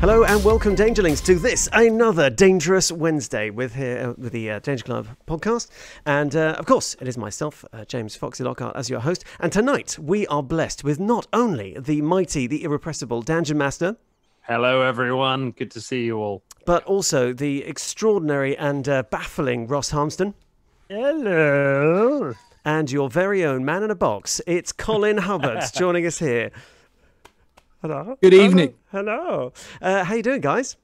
Hello and welcome, Dangerlings, to this, another Dangerous Wednesday with the Danger Club podcast. And, of course, it is myself, James Foxy Lockhart, as your host. And tonight, we are blessed with not only the mighty, the irrepressible Dungeon Master. Hello, everyone. Good to see you all. But also the extraordinary and baffling Ross Harmston. Hello. And your very own man in a box. It's Colin Hubbard joining us here. Hello. Good evening. Hello. How you doing, guys?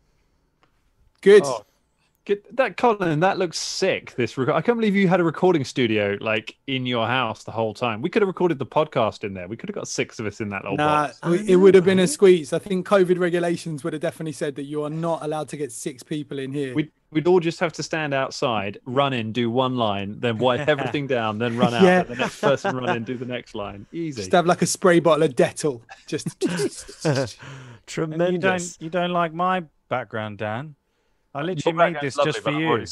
Good. Oh, that Colin, that looks sick. I can't believe you had a recording studio like in your house the whole time. We could have recorded the podcast in there. We could have got 6 of us in that little box. It would have been a squeeze. I think COVID regulations would have definitely said that you are not allowed to get 6 people in here. We'd all just have to stand outside, run in, do one line, then wipe everything down, then run out. Yeah. And the next person run in, do the next line. Easy. Just have like a spray bottle of Dettol. Just Tremendous. You don't like my background, Dan? I literally made this just for you.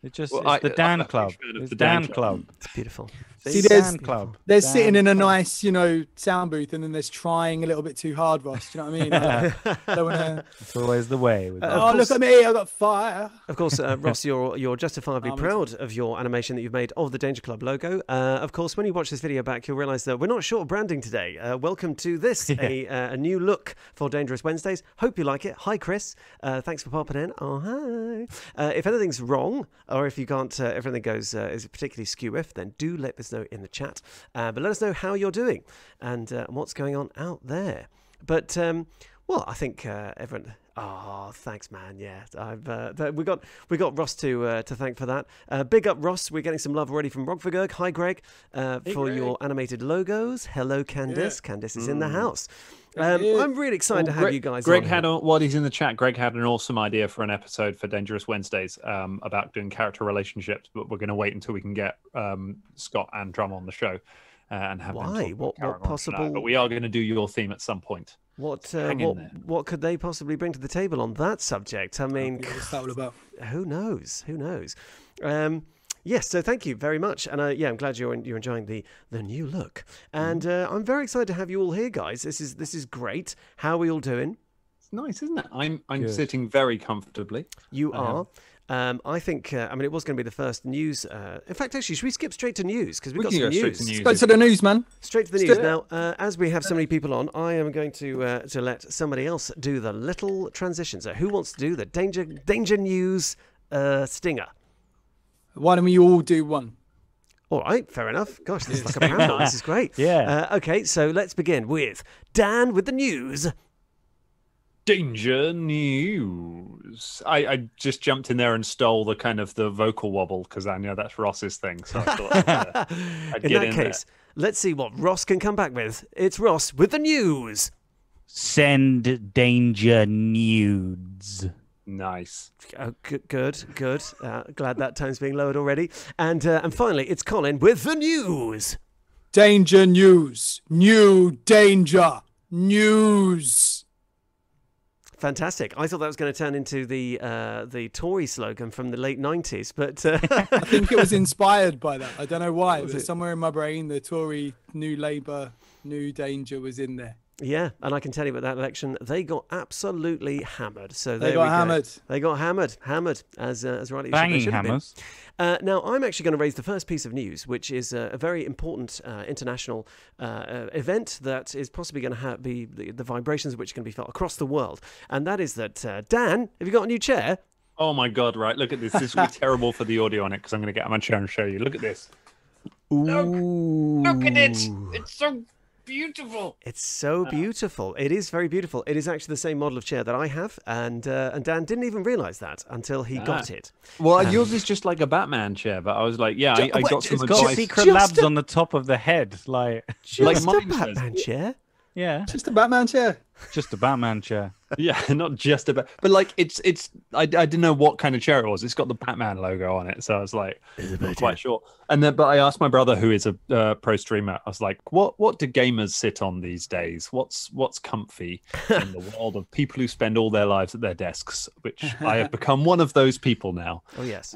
It's the Dan Club. It's Dan Club. It's beautiful. See, Dan Club. they're Dan sitting in a Club. nice, sound booth, and then there's trying a little bit too hard, Ross. Do you know what I mean? Don't wanna... It's always the way. With Oh, look at me! I got fire. Of course, Ross, you're justifiably proud of your animation that you've made of the Danger Club logo. Of course, when you watch this video back, you'll realise that we're not short of branding today. Welcome to this, a new look for Dangerous Wednesdays. Hope you like it. Hi, Chris. Thanks for popping in. Oh, hi. If anything's wrong, or if you can't, if everything goes is particularly skew-if, then do let us know in the chat. But let us know how you're doing and what's going on out there. But well, I think everyone. Oh, thanks, man. Yeah, we got Ross to thank for that. Big up, Ross. We're getting some love already from Rogvergerg. Hi, Greg, for your animated logos. Hello, Candice. Yeah. Candice is in the house. I'm really excited to have you guys. Greg on while he's in the chat, Greg had an awesome idea for an episode for Dangerous Wednesdays about doing character relationships, but we're going to wait until we can get Scott and Drum on the show and have them talk about what possible? But we are going to do your theme at some point. What could they possibly bring to the table on that subject? I mean, What's that all about? Who knows? Yes, so thank you very much, and I'm glad you're enjoying the new look, and I'm very excited to have you all here, guys. This is great. How are we all doing? It's nice, isn't it? I'm sitting very comfortably. You are. I think. It was going to be the first news. In fact, actually, should we skip straight to news because we've got some news. Go to the news, man. Straight to the news now. As we have so many people on, I am going to let somebody else do the little transition. So, who wants to do the danger news stinger? Why don't we all do one? All right, fair enough. Gosh, this is like a panel. This is great. Yeah. Okay, so let's begin with Dan with the news. Danger news. I just jumped in there and stole the kind of the vocal wobble because I know that's Ross's thing. So I thought I'd in get that in case, let's see what Ross can come back with. It's Ross with the news. Send danger nudes. Nice. Oh, good. Glad that tone's being lowered already. And finally, it's Colin with the news. Danger news. New danger news. Fantastic. I thought that was going to turn into the Tory slogan from the late 90s, but I think it was inspired by that. I don't know why, but somewhere in my brain, the Tory, New Labour, New Danger was in there. Yeah, and I can tell you about that election, they got absolutely hammered. So they got hammered. They got hammered, as rightly banging should have hammers. Now, I'm actually going to raise the first piece of news, which is a very important international event that is possibly going to be the vibrations of which can be felt across the world. And that is that, Dan, have you got a new chair? Oh my God! Right, look at this. This will be terrible for the audio on it because I'm going to get out my chair and show you. Look at this. Look at it. It's so beautiful. It's so beautiful. It is very beautiful. It is actually the same model of chair that I have, and Dan didn't even realise that until he got it. Well, yours is just like a Batman chair, but I was like, I got some It's got advice. secret labs on the top of the head, like Just a mine Batman says. chair? yeah, Just a Batman chair. just a Batman chair. Yeah, not just about, but like it's. I didn't know what kind of chair it was. It's got the Batman logo on it, so I was like, not quite sure. And then, but I asked my brother, who is a pro streamer, I was like, what do gamers sit on these days? What's comfy in the world of people who spend all their lives at their desks? Which I have become one of those people now. Oh yes.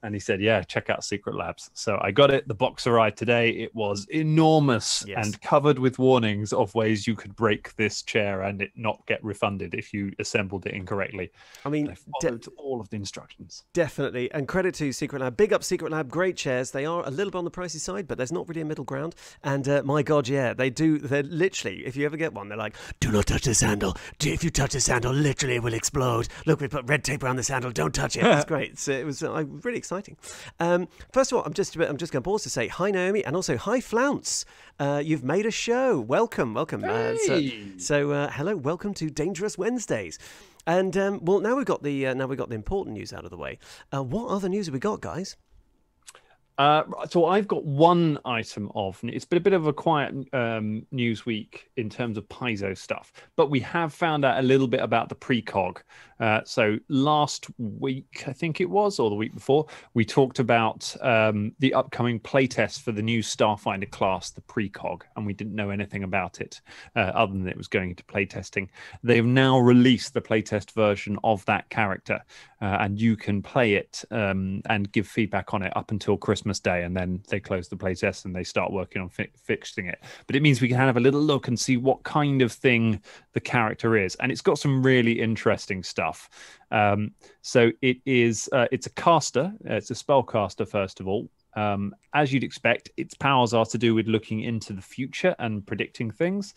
And he said, yeah, check out Secret Labs. So I got it. The box arrived today. It was enormous and covered with warnings of ways you could break this chair and it not get refunded if you assembled it incorrectly. I mean, I followed all of the instructions. Definitely. And credit to Secret Lab. Big up Secret Lab. Great chairs. They are a little bit on the pricey side, but there's not really a middle ground. And my God, yeah, they do. They're literally, if you ever get one, they're like, do not touch this handle. If you touch this handle, literally it will explode. Look, we put red tape around this handle. Don't touch it. It's great. So it was really exciting. First of all, I'm just going to pause to say hi, Naomi, and also hi, Flounce. You've made a show. Welcome. Hey. So hello, welcome to Dangerous Wednesdays. And well, now we've got the important news out of the way. What other news have we got, guys? So I've got one item of, it's been a bit of a quiet news week in terms of Paizo stuff, but we have found out a little bit about the precog. So last week, I think it was, or the week before, we talked about the upcoming playtest for the new Starfinder class, the precog, and we didn't know anything about it other than it was going into playtesting. They've now released the playtest version of that character, and you can play it and give feedback on it up until Christmas Day, and then they close the playtest and they start working on fixing it. But it means we can have a little look and see what kind of thing the character is, and it's got some really interesting stuff. So it's a caster, it's a spellcaster first of all. As you'd expect, its powers are to do with looking into the future and predicting things.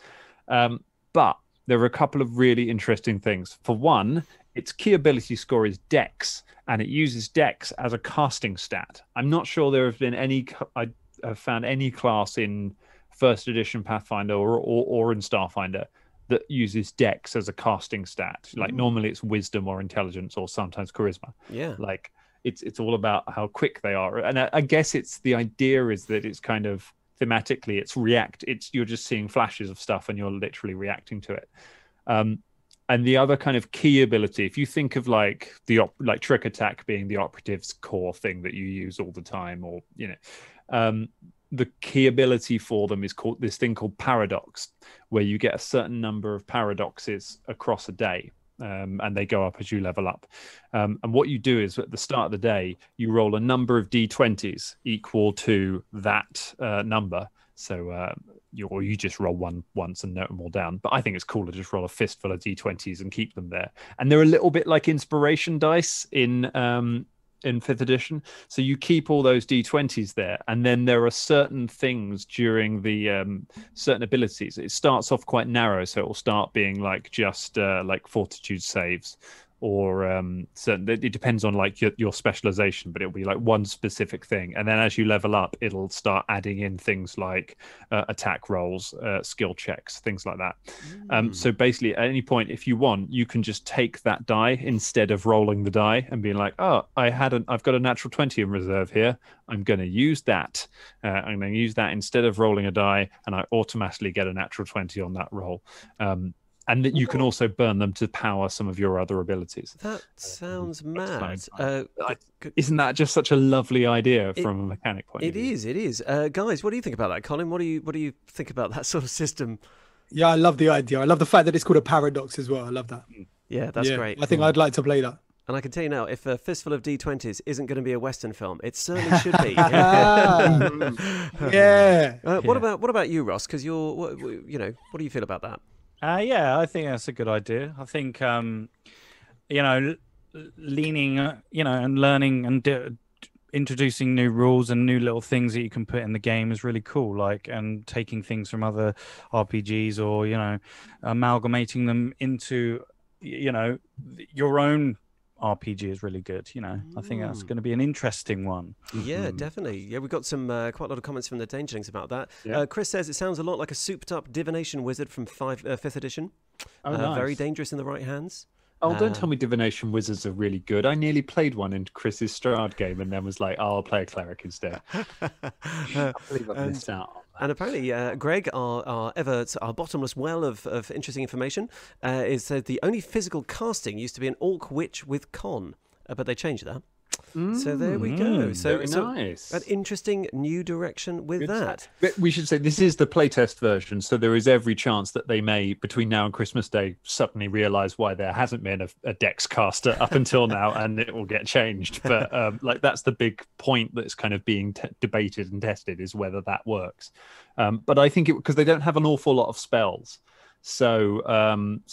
But there are a couple of really interesting things. For one, its key ability score is Dex, and it uses Dex as a casting stat. I'm not sure there have been I have found any class in first edition Pathfinder or in Starfinder that uses Dex as a casting stat. Like normally it's wisdom or intelligence or sometimes charisma. Yeah. Like it's all about how quick they are. And I guess the idea is that it's kind of thematically you're just seeing flashes of stuff and you're literally reacting to it. And the other kind of key ability, if you think of like trick attack being the operative's core thing that you use all the time, or the key ability for them is called this thing called paradox, where you get a certain number of paradoxes across a day, and they go up as you level up. And what you do is at the start of the day, you roll a number of d20s equal to that number. So you just roll one once and note them all down. But I think it's cooler to just roll a fistful of d20s and keep them there. And they're a little bit like inspiration dice in 5th edition. So you keep all those d20s there, and then there are certain things during the certain abilities. It starts off quite narrow, so it will start being like just like fortitude saves, or certain, it depends on like your specialization, but it'll be like one specific thing. And then as you level up, it'll start adding in things like attack rolls, skill checks, things like that. So basically at any point, if you want, you can just take that die instead of rolling the die and being like, oh, I've got a natural 20 in reserve here, I'm going to use that. I'm going to use that instead of rolling a die, and I automatically get a natural 20 on that roll. And that you can also burn them to power some of your other abilities. That sounds mad. Isn't that just such a lovely idea from a mechanic point of view? It is. Guys, what do you think about that? Colin, what do you think about that sort of system? Yeah, I love the idea. I love the fact that it's called a paradox as well. I love that. Yeah, that's great. I think I'd like to play that. And I can tell you now, if a fistful of D20s isn't going to be a Western film, it certainly should be. Yeah. What about you, Ross? Because what do you feel about that? Yeah, I think that's a good idea. I think, leaning, and learning and introducing new rules and new little things that you can put in the game is really cool. Like, and taking things from other RPGs or, amalgamating them into, your own RPG is really good. I think that's going to be an interesting one. Yeah, definitely. Yeah, we've got some quite a lot of comments from the Dangerlings about that. Yeah. Chris says it sounds a lot like a souped up divination wizard from 5th edition. Oh, nice. Very dangerous in the right hands. Oh, don't tell me divination wizards are really good. I nearly played one in Chris's Strahd game and then was like, I'll play a cleric instead. I believe I missed out. And apparently, Greg, our bottomless well of interesting information, is that the only physical casting used to be an orc witch with con, but they changed that. So there we go. So, Very nice. An interesting new direction with that. But we should say this is the playtest version, so there is every chance that they may, between now and Christmas Day, suddenly realise why there hasn't been a Dex caster up until now, and it will get changed. But like that's the big point that's kind of being debated and tested, is whether that works. But I think because they don't have an awful lot of spells. So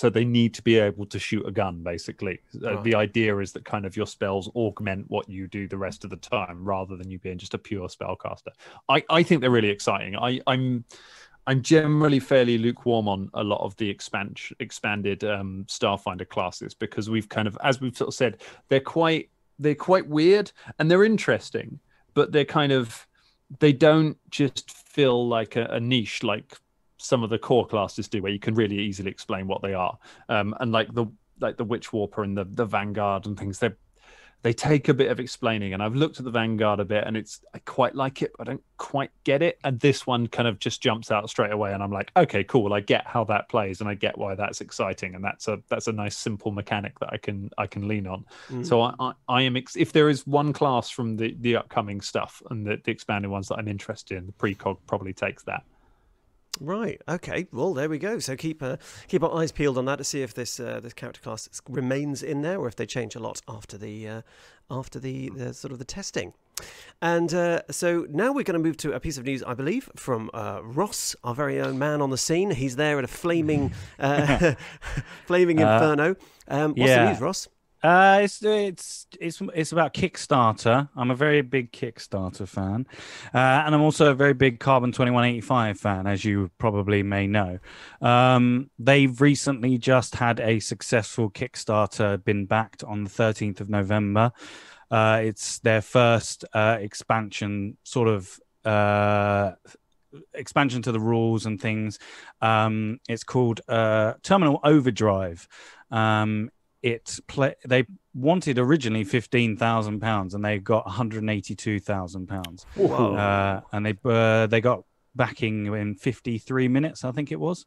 they need to be able to shoot a gun, basically. Right. The idea is that kind of your spells augment what you do the rest of the time, rather than you being just a pure spellcaster. I think they're really exciting. I'm generally fairly lukewarm on a lot of the expanded Starfinder classes, because we've kind of, as we've sort of said, they're quite weird and they're interesting, but they don't just feel like a niche like some of the core classes do, where you can really easily explain what they are. And like the Witch Warper and the Vanguard and things, they take a bit of explaining. And I've looked at the Vanguard a bit, and I quite like it, but I don't quite get it. And this one kind of just jumps out straight away, and I'm like, okay, cool. I get how that plays, and I get why that's exciting, and that's a nice simple mechanic that I can lean on. So I am if there is one class from the upcoming stuff and the expanded ones that I'm interested in, the precog probably takes that. Right. Okay. Well, there we go. So keep our eyes peeled on that to see if this character class remains in there, or if they change a lot after the sort of the testing. And so now we're going to move to a piece of news, I believe, from Ross, our very own man on the scene. He's there at a flaming inferno. What's the news, Ross? It's about Kickstarter. I'm a very big Kickstarter fan, and I'm also a very big Carbon 2185 fan, as you probably may know. They've recently just had a successful Kickstarter been backed on the 13th of November. It's their first expansion, sort of expansion to the rules and things. It's called Terminal Overdrive. They wanted originally £15,000 and they got £182,000. Wow. And they got backing in 53 minutes, I think it was.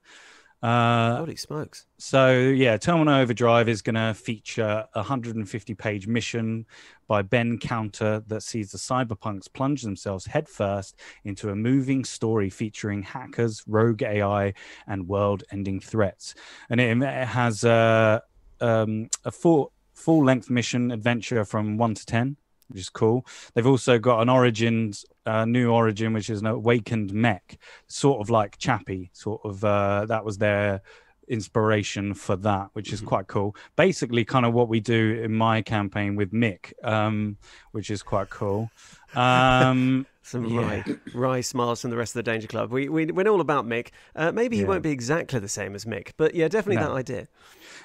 Holy smokes. So yeah, Terminal Overdrive is going to feature a 150-page mission by Ben Counter that sees the cyberpunks plunge themselves headfirst into a moving story featuring hackers, rogue AI, and world-ending threats. And it has a full-length mission adventure from 1 to 10, which is cool. They've also got an new origin, which is an awakened mech, sort of like Chappie, that was their inspiration for that, which is quite cool. Basically kind of what we do in my campaign with Mick, which is quite cool. Some wry smiles from the rest of the Danger Club. We're all about Mick. Maybe he won't be exactly the same as Mick, but yeah, definitely that idea.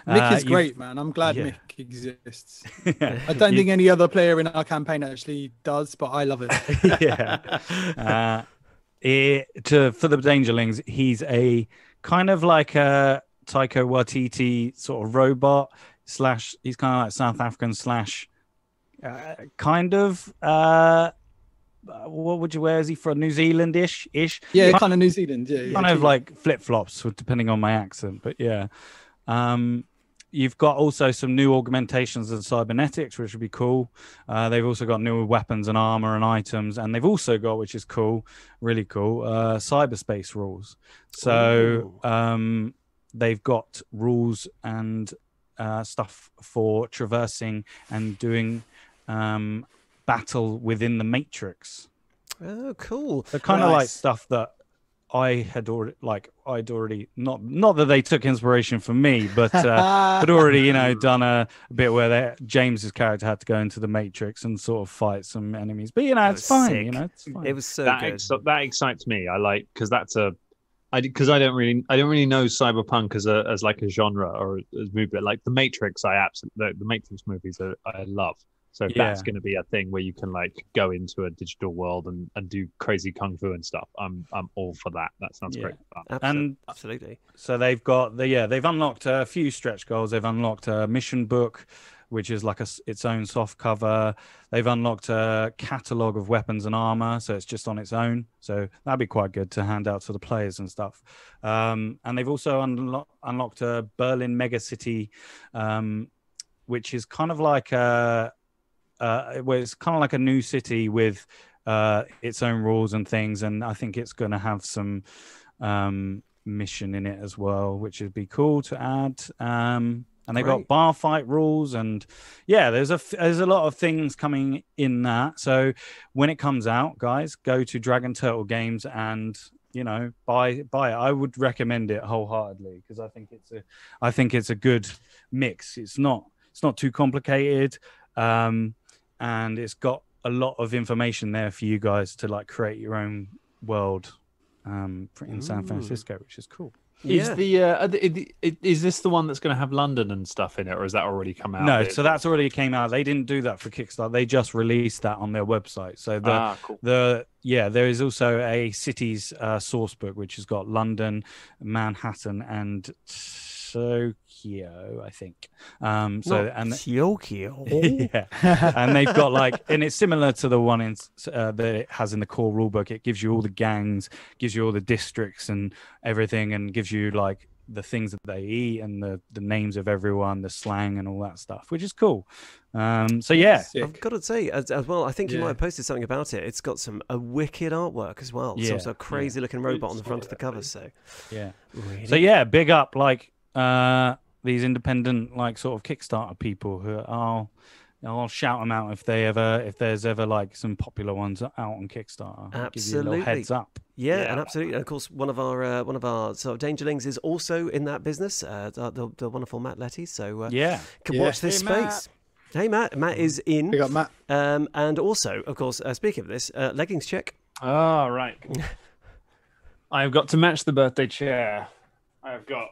Mick is great, man. I'm glad Mick exists. I don't think any other player in our campaign actually does, but I love it. For the Dangerlings, he's a kind of like a Taika Waititi sort of robot / he's kind of like South African / kind of what would you wear? Is he from New Zealand-ish? Yeah, kind of New Zealand. Yeah, kind of like flip-flops, depending on my accent. But yeah, you've got also some new augmentations of cybernetics, which would be cool. They've also got new weapons and armor and items, and they've also got, which is cool, really cool, cyberspace rules. So they've got rules and stuff for traversing and doing battle within the Matrix. Oh, cool. The kind of like stuff that I'd already not that they took inspiration from me, but had already done a bit where James's character had to go into the Matrix and sort of fight some enemies. But it's fine. It's fine. It was so good. That excites me. I like, because that's I don't really know cyberpunk as like a genre or as movie, but like the Matrix, the Matrix movies I love. So if that's going to be a thing where you can like go into a digital world and do crazy kung fu and stuff, I'm all for that. That sounds great. Absolutely. So they've got they've unlocked a few stretch goals. They've unlocked a mission book, which is like its own soft cover. They've unlocked a catalog of weapons and armor, so it's just on its own. So that'd be quite good to hand out to the players and stuff. And they've also unlocked a Berlin Megacity, which is kind of like a where it's kind of like a new city with its own rules and things, and I think it's going to have some mission in it as well, which would be cool to add. And they got bar fight rules, and there's a lot of things coming in that. So when it comes out, guys, go to Dragon Turtle Games and buy it. I would recommend it wholeheartedly because I think it's a good mix. It's not too complicated, and it's got a lot of information there for you guys to like create your own world in San Francisco, which is cool. Is is this the one that's going to have London and stuff in it, or has that already come out? No, so that's already came out. They didn't do that for Kickstarter. They just released that on their website. So cool. there is also a cities source book which has got London, Manhattan, and Tokyo, I think. Tokyo. Yeah, and they've got and it's similar to the one that it has in the core rulebook. It gives you all the gangs, gives you all the districts and everything, and gives you like the things that they eat and the names of everyone, the slang and all that stuff, which is cool. I've got to say as well, I think you might have posted something about it. It's got some wicked artwork as well. Some sort of crazy looking robot on the front of the cover. So really? So big up these independent like sort of Kickstarter people who I'll shout them out if there's ever like some popular ones out on Kickstarter. Absolutely, give you a little heads up. And absolutely, and of course one of our sort of Dangerlings is also in that business. The wonderful Matt Letty. So can watch this space. Hey Matt is in. We got Matt. And also, of course, speaking of this, leggings check. Oh right. I've got to match the birthday chair. I've got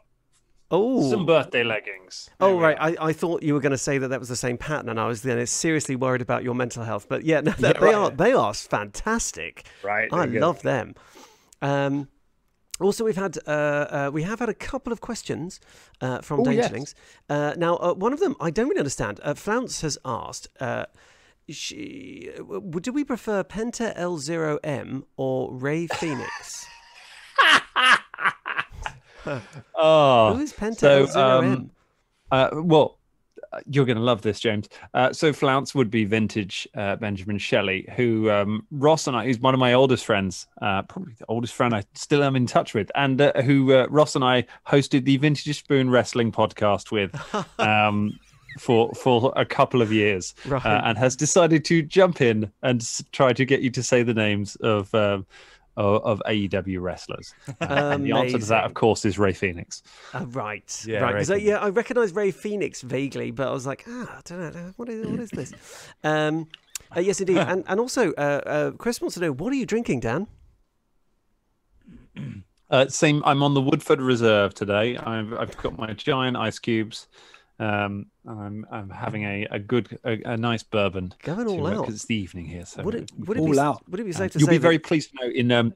some birthday leggings. Right. I thought you were going to say that was the same pattern, and I was then seriously worried about your mental health. But they are fantastic. Right. I love them. Also, we have had a couple of questions from Dangerlings. Yes. Now, one of them I don't really understand. Flounce has asked, do we prefer Penta L0M or Ray Phoenix? Who is Penta L0M? Well, you're going to love this, James. So Flounce would be vintage Benjamin Shelley, who Ross and I, who's one of my oldest friends, probably the oldest friend I still am in touch with, and who Ross and I hosted the Vintage Spoon Wrestling podcast with for a couple of years, and has decided to jump in and try to get you to say the names of AEW wrestlers. And the answer to that, of course, is Ray Phoenix. Right. I recognise Ray Phoenix vaguely, but I was like, I don't know, what is this? Yes, indeed. And also, Chris wants to know, what are you drinking, Dan? Same. I'm on the Woodford Reserve today. I've got my giant ice cubes. I'm having a nice bourbon. Going all out. Because it's the evening here, so would it be safe to say? You'll be very pleased to know.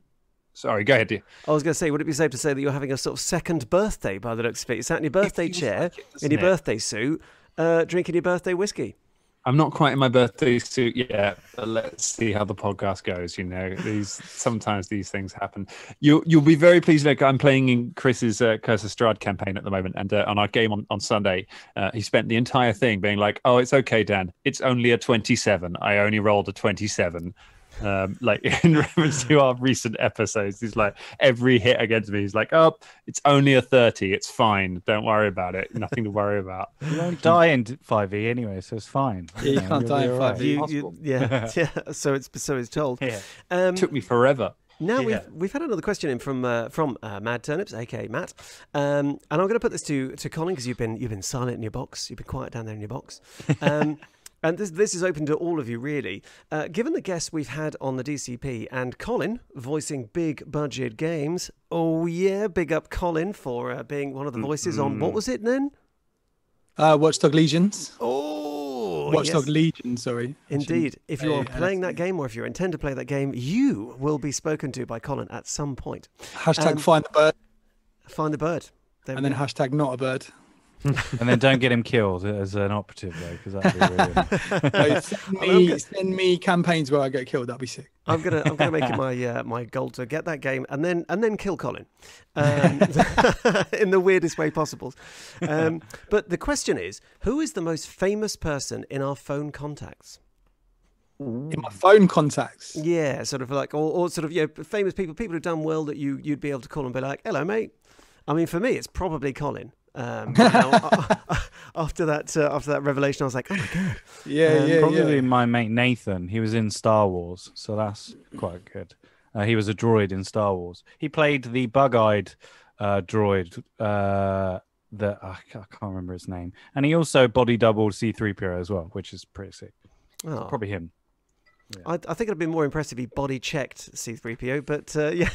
Sorry, go ahead, dear. I was going to say, would it be safe to say that you're having a sort of second birthday by the looks of it? You're sat in your birthday chair, in your birthday suit, drinking your birthday whiskey. I'm not quite in my birthday suit yet, but let's see how the podcast goes. Sometimes these things happen. You'll be very pleased. Like, I'm playing in Chris's Curse of Strahd campaign at the moment, and on our game on Sunday, he spent the entire thing being like, "Oh, it's okay, Dan. It's only a 27. I only rolled a 27." Like in reference to our recent episodes, he's like, every hit against me, he's like, "Oh, it's only a 30. It's fine. Don't worry about it. Nothing to worry about." You won't die in 5e anyway, so it's fine. Yeah, you can't die in 5e. Yeah. So it's told. Yeah. Took me forever. Now we've had another question in from Mad Turnips, aka Matt, and I'm going to put this to Colin because you've been silent in your box. You've been quiet down there in your box. And this is open to all of you, really. Given the guests we've had on the DCP and Colin voicing big budget games, big up Colin for being one of the voices on, what was it then? Watchdog Legions. Watchdog Legion, sorry. Indeed. If you're playing that game or if you intend to play that game, you will be spoken to by Colin at some point. Hashtag find the bird. Find the bird. And then hashtag not a bird. And then don't get him killed as an operative, though, because that'd be really... No, send me campaigns where I get killed. That'd be sick. I'm gonna make it my goal to get that game and then kill Colin, in the weirdest way possible. But the question is, who is the most famous person in our phone contacts? in my phone contacts. Yeah, sort of like, or sort of, famous people who've done well that you'd be able to call and be like, hello, mate. I mean, for me, it's probably Colin. After that revelation, I was like, oh my god. Probably my mate Nathan. He was in Star Wars, so that's quite good. He was a droid in Star Wars. He played the bug-eyed droid that I can't remember his name, and he also body doubled C-3PO as well, which is pretty sick. Oh. Probably him. Yeah. I think it'd be more impressive if he body checked C-3PO, but yeah.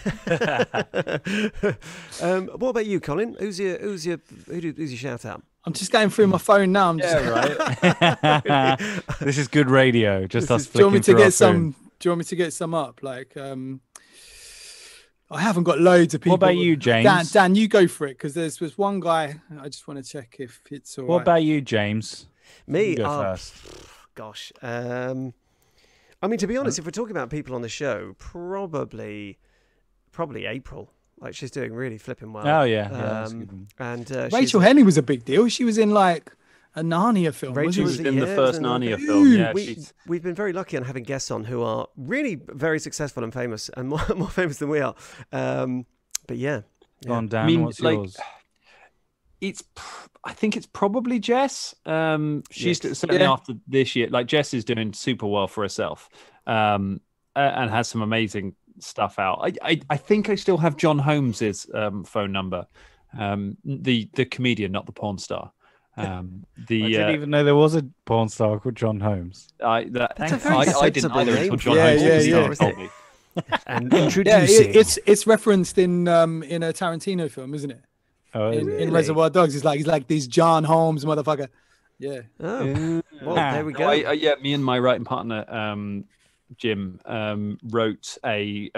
What about you, Colin? Who's your shout out? I'm just going through my phone now. Right. This is good radio. Just us. Do you want me to get some? Do you want me to get some up? Like, I haven't got loads of people. What about you, James? Dan, you go for it, because there's one guy. I just want to check if it's all right. What about you, James? Me? You go first. Gosh. I mean, to be honest, if we're talking about people on the show, probably April. Like, she's doing really flipping well. Oh yeah, that's a good one. And Rachel Henney was a big deal. She was in like a Narnia film. She was in the first Narnia film. Dude, Yeah, we've been very lucky on having guests on who are really very successful and famous, and more famous than we are. But yeah. Go on, Dan, what's yours? I think it's probably Jess. She's certainly after this year. Like, Jess is doing super well for herself, and has some amazing stuff out. I think I still have John Holmes's phone number, the comedian, not the porn star. I didn't even know there was a porn star called John Holmes. I didn't either until John Holmes told me. And introducing. It's referenced in a Tarantino film, isn't it? Oh, in Reservoir Dogs, he's like this John Holmes motherfucker. Yeah. Oh, well, there we go. Me and my writing partner, Jim, wrote we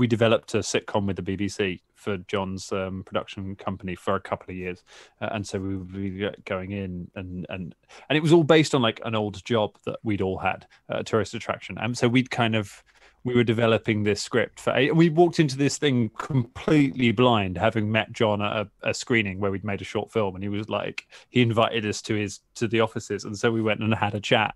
developed a sitcom with the BBC for John's production company for a couple of years, and so we would be going in and it was all based on like an old job that we'd all had, a tourist attraction, and so we were developing this script we walked into this thing completely blind, having met John at a screening where we'd made a short film, and he invited us to the offices, and so we went and had a chat,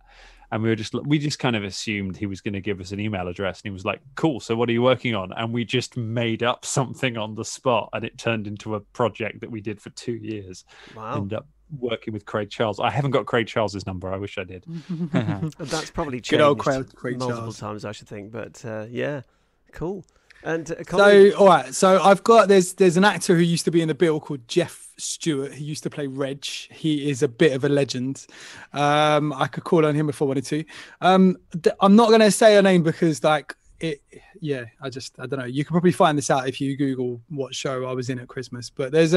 and we just kind of assumed he was going to give us an email address, and he was like, cool, so what are you working on? And we just made up something on the spot, and it turned into a project that we did for 2 years. Wow. Ended up working with Craig Charles. I haven't got Craig Charles's number. I wish I did. That's probably changed good old Craig multiple Charles. times, I should think. But yeah, cool. And so, all right. So I've got there's an actor who used to be in the Bill called Jeff Stewart. He used to play Reg. He is a bit of a legend. I could call on him if I wanted to. I'm not going to say a name because like it. Yeah, I don't know. You can probably find this out if you Google what show I was in at Christmas. But there's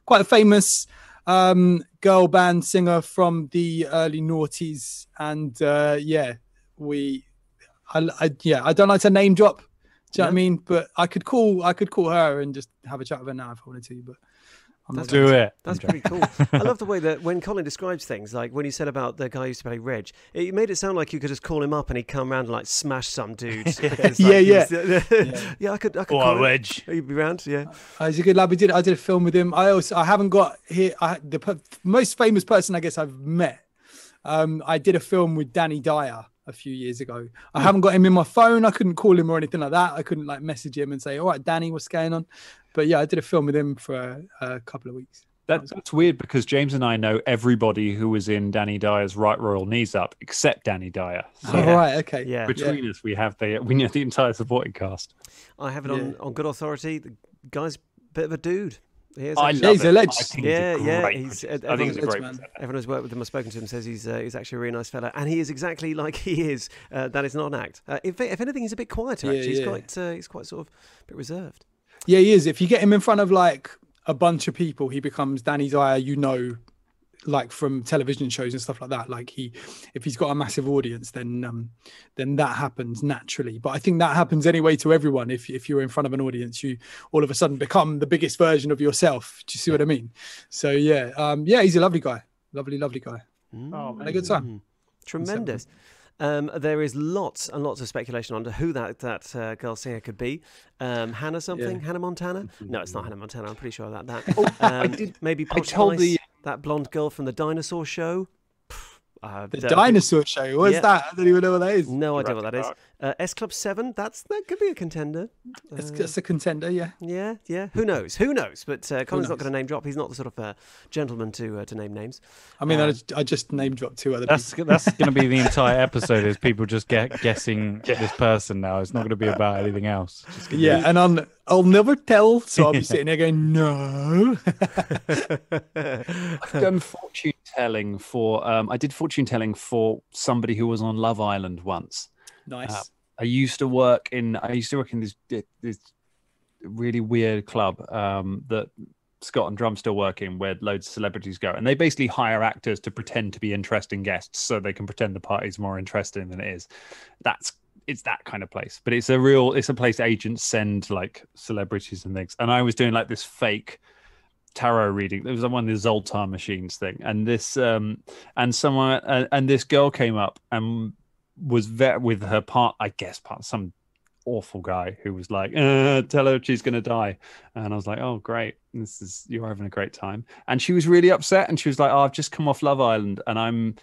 quite a famous girl band singer from the early noughties, and I don't like to name drop. Do you know what I mean? But I could call her and just have a chat with her now if I wanted to. But That's pretty cool. I love the way that when Colin describes things, like when you said about the guy who used to play Reg, it made it sound like you could just call him up and he'd come around and like smash some dudes. Because, yeah. I could. Or Reg. He'd be around. Yeah. He's a good lad. I did a film with him. I haven't got here. The most famous person I guess I've met. I did a film with Danny Dyer a few years ago. I haven't got him in my phone. I couldn't call him or anything like that. I couldn't like message him and say, all right, Danny, what's going on? But yeah, I did a film with him for a couple of weeks. That's weird because James and I know everybody who was in Danny Dyer's Right Royal Knees Up except Danny Dyer. So right, okay. Yeah. Between us, we know the entire supporting cast. I have it on good authority. The guy's a bit of a dude. He's a legend. I think he's a great man. Everyone who's worked with him or spoken to him says he's actually a really nice fella, and he is exactly like he is. That is not an act. If anything, he's a bit quieter. Actually, he's quite sort of a bit reserved. Yeah, he is. If you get him in front of like a bunch of people, he becomes Danny Dyer. Like from television shows and stuff like that. Like if he's got a massive audience, then that happens naturally. But I think that happens anyway to everyone. If you're in front of an audience, you all of a sudden become the biggest version of yourself. Do you see what I mean? So yeah, he's a lovely guy, lovely guy. And a good time. Tremendous. There is lots and lots of speculation on who that girl singer could be. Hannah something? Yeah. Hannah Montana? No, it's not Hannah Montana. I'm pretty sure about that. Maybe Posh Spice, that blonde girl from the dinosaur show. The dinosaur show. What's that? I don't even know what that is. No idea what that is. S Club 7, that could be a contender. It's a contender, yeah. Yeah. Who knows? But Colin's not going to name drop. He's not the sort of gentleman to name names. I mean, I just name dropped 2 other people. That's going to be the entire episode, is people just guessing this person now. It's not going to be about anything else. Yeah, and I'll never tell, so I'll be sitting there going, no. I've done fortune telling for I did fortune telling for somebody who was on Love Island once. Nice. I used to work in this really weird club that Scott and Drum still work in, where loads of celebrities go, and they basically hire actors to pretend to be interesting guests so they can pretend the party's more interesting than it is. It's that kind of place, but it's a place agents send like celebrities and things. And I was doing like this fake tarot reading. There was one of the Zoltar machines thing, and this and this girl came up and was with her part some awful guy who was like, tell her she's gonna die. And I was like, oh great, you're having a great time. And she was really upset, and she was like, oh, I've just come off Love Island and I'm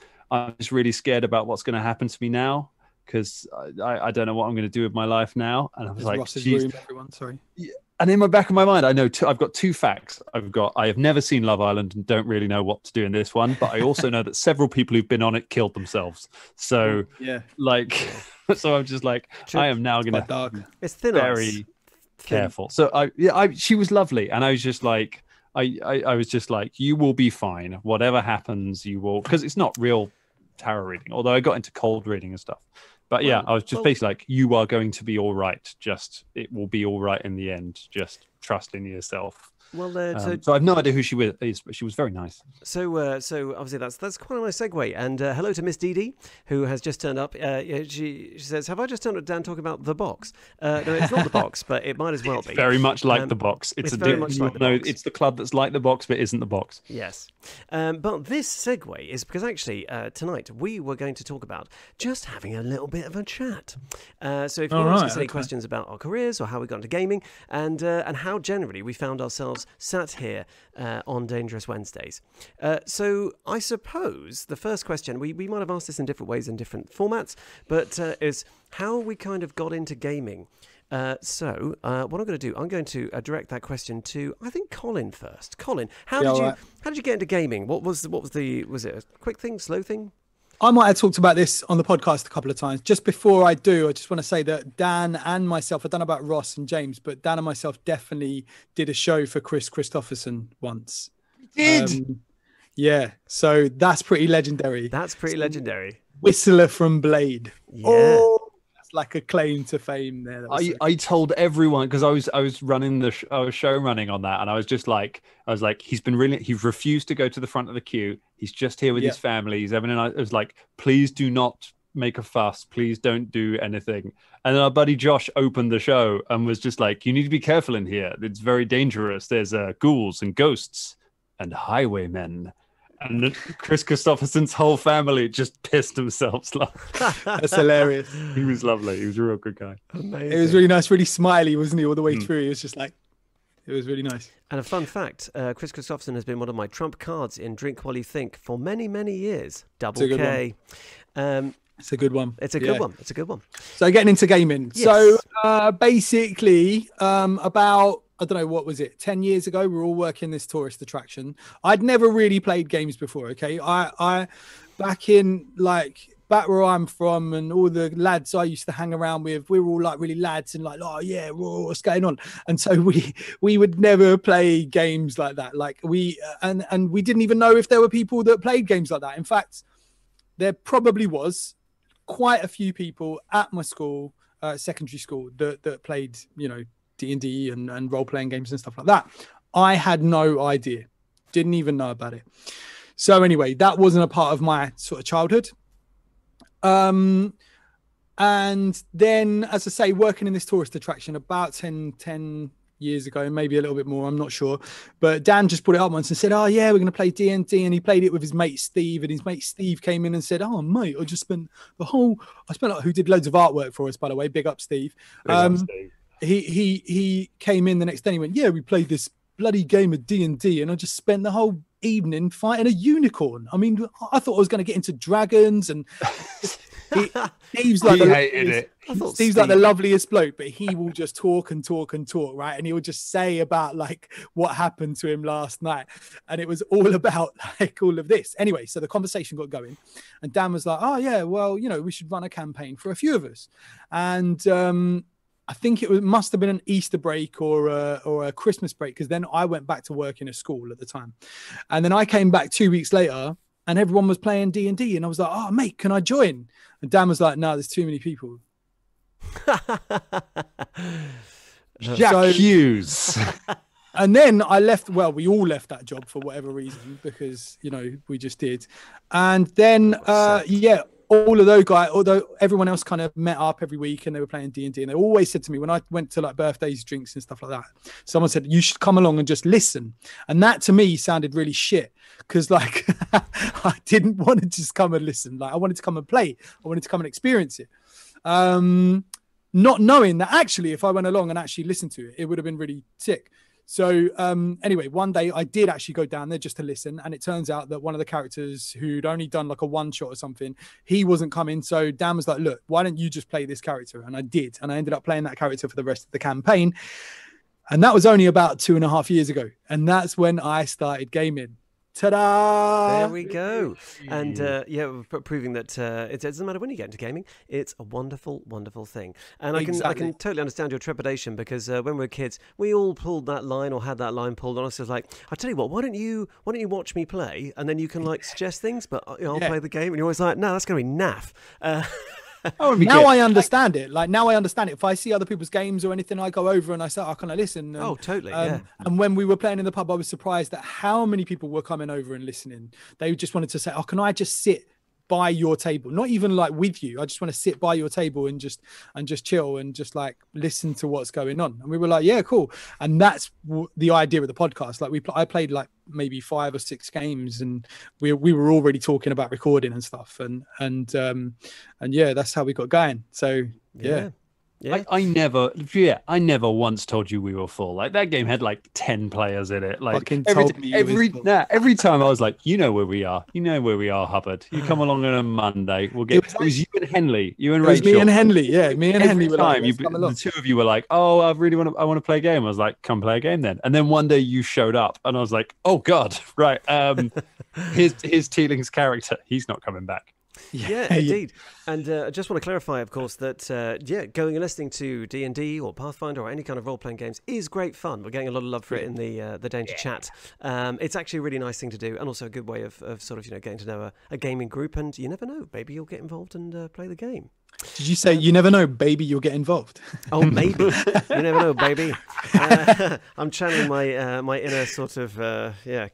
just really scared about what's going to happen to me now, because I don't know what I'm going to do with my life now. And I was like, Ross's room, everyone, sorry. Yeah. And in my back of my mind, I know I've got 2 facts. I have never seen Love Island and don't really know what to do in this one. But I also know that several people who've been on it killed themselves. So so I'm just like, I am now going to it's thin very careful. So she was lovely, and I was just like, I was just like, you will be fine. Whatever happens, you will, because it's not real tarot reading. Although I got into cold reading and stuff. But I was just basically like, you are going to be all right. It will be all right in the end. Just trust in yourself. Well, so I've no idea who she is, but she was very nice. So obviously that's quite a nice segue. And hello to Miss Dee Dee, who has just turned up. She says, "Have I just turned up Dan talking about the box?" No, it's not the box, but it might as well be. Very much like the box. It's very much like the box. It's the club that's like the box, but isn't the box. Yes, but this segue is because actually tonight we were going to talk about just having a little bit of a chat. So if you want to ask us any questions about our careers or how we got into gaming and how generally we found ourselves sat here on Dangerous Wednesdays. So I suppose the first question, we might have asked this in different ways in different formats, but is how we kind of got into gaming. So what I'm going to do, I'm going to direct that question to, I think, Colin first. Colin, how did you get into gaming? Was it a quick thing, slow thing? I might have talked about this on the podcast a couple of times. Just before I do, I just want to say that Dan and myself, I don't know about Ross and James, but Dan and myself definitely did a show for Chris Christopherson once. Did? Yeah. So that's pretty legendary. Legendary. Whistler from Blade. Yeah. Oh, that's like a claim to fame there. I told everyone, because I was running I was show running on that, and I was like, he's refused to go to the front of the queue. He's just here with his family. He's having I was like, please do not make a fuss. Please don't do anything. And then our buddy Josh opened the show and was just like, you need to be careful in here. It's very dangerous. There's ghouls and ghosts and highwaymen. And Chris Christopherson's whole family just pissed themselves. That's hilarious. He was lovely. He was a real good guy. Amazing. It was really nice, really smiley, wasn't he, all the way through? He was just like, it was really nice. And a fun fact, Chris Christopherson has been one of my trump cards in Drink While You Think for many, many years. Double K. It's a good one. It's a good one. It's a good one. So getting into gaming. Yes. So basically about, I don't know, what was it, 10 years ago, we were all working this tourist attraction. I'd never really played games before, okay? I back where I'm from, and all the lads I used to hang around with, we were all like really lads and like, oh yeah, what's going on? And so we would never play games like that. Like and we didn't even know if there were people that played games like that. In fact, there probably was quite a few people at my school, secondary school, that played, D&D and role-playing games and stuff like that. I had no idea, didn't even know about it. So anyway, that wasn't a part of my sort of childhood. And then, as I say, working in this tourist attraction about 10 years ago, maybe a little bit more, I'm not sure. But Dan just put it up once and said, oh yeah, we're going to play D&D. And he played it with his mate Steve, and his mate Steve came in and said, oh mate, I spent who did loads of artwork for us, by the way, big up Steve. Steve. He came in the next day and he went, yeah, we played this bloody game of D&D, and I just spent the whole evening fighting a unicorn. I mean, I thought I was going to get into dragons, and Steve's like He hated it. Steve's like the loveliest bloke, but he will just talk and talk and talk, right? And he will just say about like what happened to him last night, and it was all about like all of this. Anyway, so the conversation got going, and Dan was like, "Oh yeah, well, you know, we should run a campaign for a few of us," and I think must have been an Easter break or a Christmas break, because then I went back to work in a school at the time, and then I came back 2 weeks later, and everyone was playing D&D, and I was like, "Oh mate, can I join?" And Dan was like, "No, there's too many people." Jack Hughes. And then I left. Well, we all left that job for whatever reason, because you know we just did. And then all of those guys, although everyone else kind of met up every week and they were playing D&D, and they always said to me when I went to like birthdays, drinks and stuff like that, someone said, "You should come along and just listen." And that to me sounded really shit, because like I didn't want to just come and listen. Like I wanted to come and play. I wanted to come and experience it. Not knowing that actually if I went along and actually listened to it, it would have been really sick. So anyway, one day I did actually go down there just to listen, and it turns out that one of the characters who'd only done like a one shot or something, he wasn't coming. So Dan was like, "Look, why don't you just play this character?" And I did, and I ended up playing that character for the rest of the campaign. And that was only about 2.5 years ago, and that's when I started gaming. Ta-da! There we go. And proving that it doesn't matter when you get into gaming, it's a wonderful, wonderful thing. And I can totally understand your trepidation, because when we were kids, we all pulled that line or had that line pulled on us. It was like, I tell you what, why don't you watch me play, and then you can like suggest things, but I'll play the game. And you're always like, no, that's going to be naff. Now I understand it. Like now I understand it. If I see other people's games or anything, I go over and I say, "Oh, can I listen?" And, totally. And when we were playing in the pub, I was surprised at how many people were coming over and listening. They just wanted to say, "Oh, can I just sit by your table? Not even like with you. I just want to sit by your table and just chill and just like listen to what's going on." And we were like, "Yeah, cool." And that's the idea of the podcast. Like I played like maybe 5 or 6 games, and we were already talking about recording and stuff, and yeah, that's how we got going. So yeah. Yeah. I never once told you we were full. Like that game had like 10 players in it. Like every time I was like, "You know where we are. You know where we are, Hubbard. You come along on a Monday. We'll get." It was you and Henley. You and Rachel. Me and Henley. Yeah, me and Henley were like, the two of you were like, "Oh, I want to play a game." I was like, "Come play a game then." And then one day you showed up, and I was like, "Oh God, right. Here's Teeling's character. He's not coming back." Yeah, indeed. And I just want to clarify, of course, that going and listening to D&D or Pathfinder or any kind of role-playing games is great fun. We're getting a lot of love for it in the Danger chat. It's actually a really nice thing to do, and also a good way of sort of getting to know a gaming group. And you never know, maybe you'll get involved and play the game. Did you say you never know, baby? You'll get involved. Oh, maybe. You never know, baby. I'm channeling my inner sort of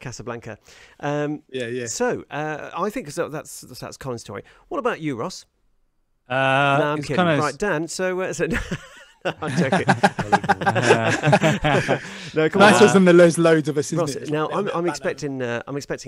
Casablanca. So I think that's Colin's story. What about you, Ross? No, I'm kidding. Right, Dan. So I'm joking. No, come on. Nice wasn't there's loads of us. Ross, now I'm expecting a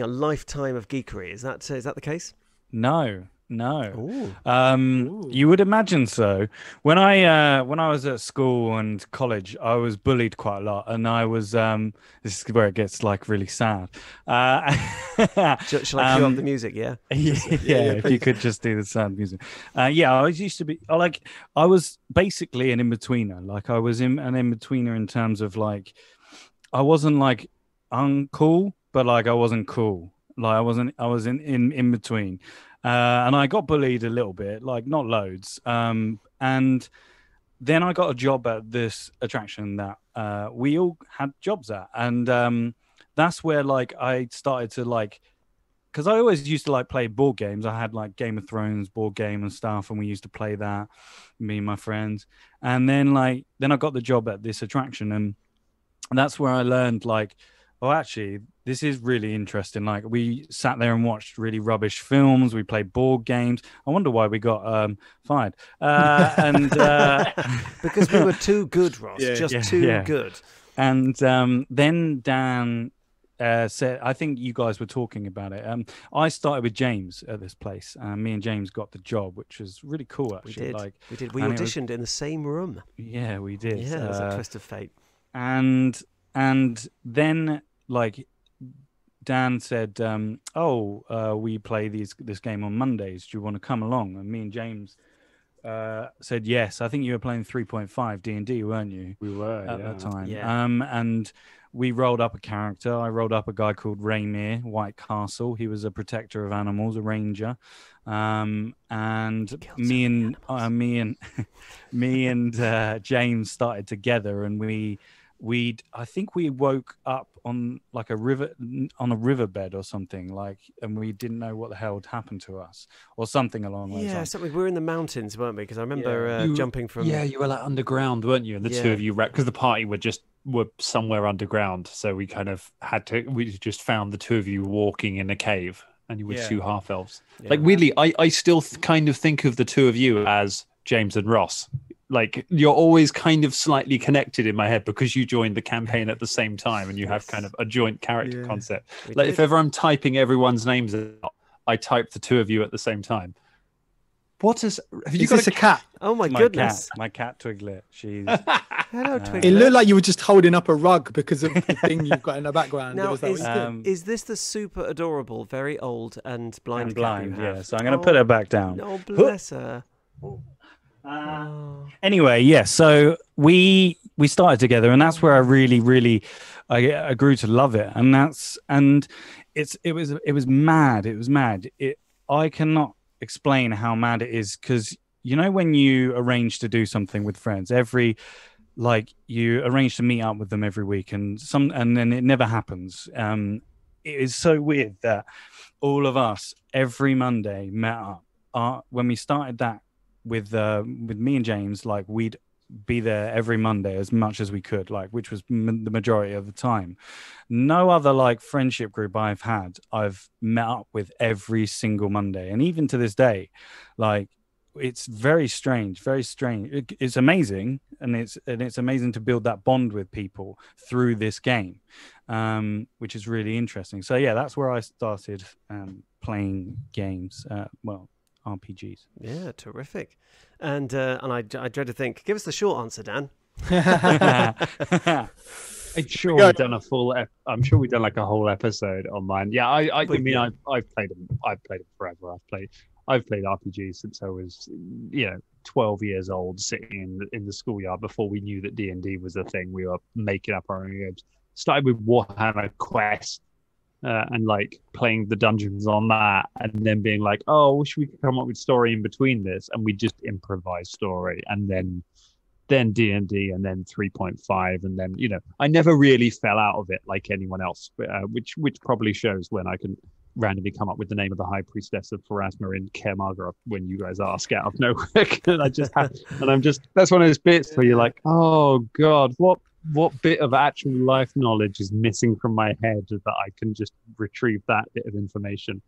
lifetime of geekery. Is that the case? No. You would imagine so. When I was at school and college, I was bullied quite a lot, and I was this is where it gets like really sad. Shall I cue up the music? Yeah. If you could just do the sad music. I used to be I was basically an in-betweener. Like I was an in-betweener in terms of like I wasn't like uncool, but like I wasn't cool. Like I was in between. And I got bullied a little bit, like not loads. And then I got a job at this attraction that we all had jobs at. And that's where like I started to like, because I always used to like play board games. I had like Game of Thrones board game and stuff, and we used to play that, me and my friends. And then I got the job at this attraction, and that's where I learned like, oh, actually, this is really interesting. Like we sat there and watched really rubbish films. We played board games. I wonder why we got fired. Because we were too good, Ross. Too good. And then Dan said, I think you guys were talking about it. I started with James at this place. Me and James got the job, which was really cool. Actually, we did. We auditioned in the same room. Yeah, we did. Yeah, it was a twist of fate. And then like Dan said, we play this game on Mondays. Do you want to come along? And me and James said yes. I think you were playing 3.5 D&D, weren't you? We were at that time. Yeah. And we rolled up a character. I rolled up a guy called Raymir White Castle. He was a protector of animals, a ranger. And me and James started together, and I think we woke up on like a riverbed or something, and we didn't know what the hell had happened to us or something along those lines. Yeah, something. We were in the mountains, weren't we? Because I remember jumping from. Yeah, you were like underground, weren't you? And the two of you, because the party were somewhere underground, so we kind of we just found the two of you walking in a cave, and you were two half elves. Yeah. Like weirdly, I still kind of think of the two of you as James and Ross. Like you're always kind of slightly connected in my head because you joined the campaign at the same time, and you have kind of a joint character concept. Like if ever I'm typing everyone's names out, I type the two of you at the same time. Have you got a cat? Oh my goodness! My cat Twiglet. She's hello Twiglet. It looked like you were just holding up a rug because of the thing you've got in the background. Now, is this the super adorable, very old and blind cat you have? Yeah. So I'm going to put her back down. Oh, bless her. Anyway, so we started together, and that's where I really I grew to love it, and it was mad. It was mad. I cannot explain how mad it is, because when you arrange to do something with friends, you arrange to meet up with them every week, and then it never happens. It is so weird that all of us every Monday met up. When we started that with me and James, we'd be there every Monday as much as we could, which was the majority of the time. No other friendship group I've met up with every single Monday, and even to this day, it's very strange. It's amazing, and it's amazing to build that bond with people through this game, which is really interesting. So yeah, that's where I started playing games. RPGs. Yeah, terrific. And I dread to think. Give us the short answer, Dan. I'm sure we've done like a whole episode on mine. Yeah, I've played them. I've played them forever. I've played RPGs since I was 12 years old, sitting in the schoolyard before we knew that D&D was a thing. We were making up our own games. Started with Warhammer Quest. And playing the dungeons on that, and then being like, oh, I wish we could come up with story in between this, and we just improvise story, and then D&D, and then 3.5, and then I never really fell out of it like anyone else, which probably shows when I can randomly come up with the name of the High Priestess of Pharasma in Kaer Morhen when you guys ask out of nowhere, and that's one of those bits where you're like, oh god, what bit of actual life knowledge is missing from my head that I can just retrieve that bit of information.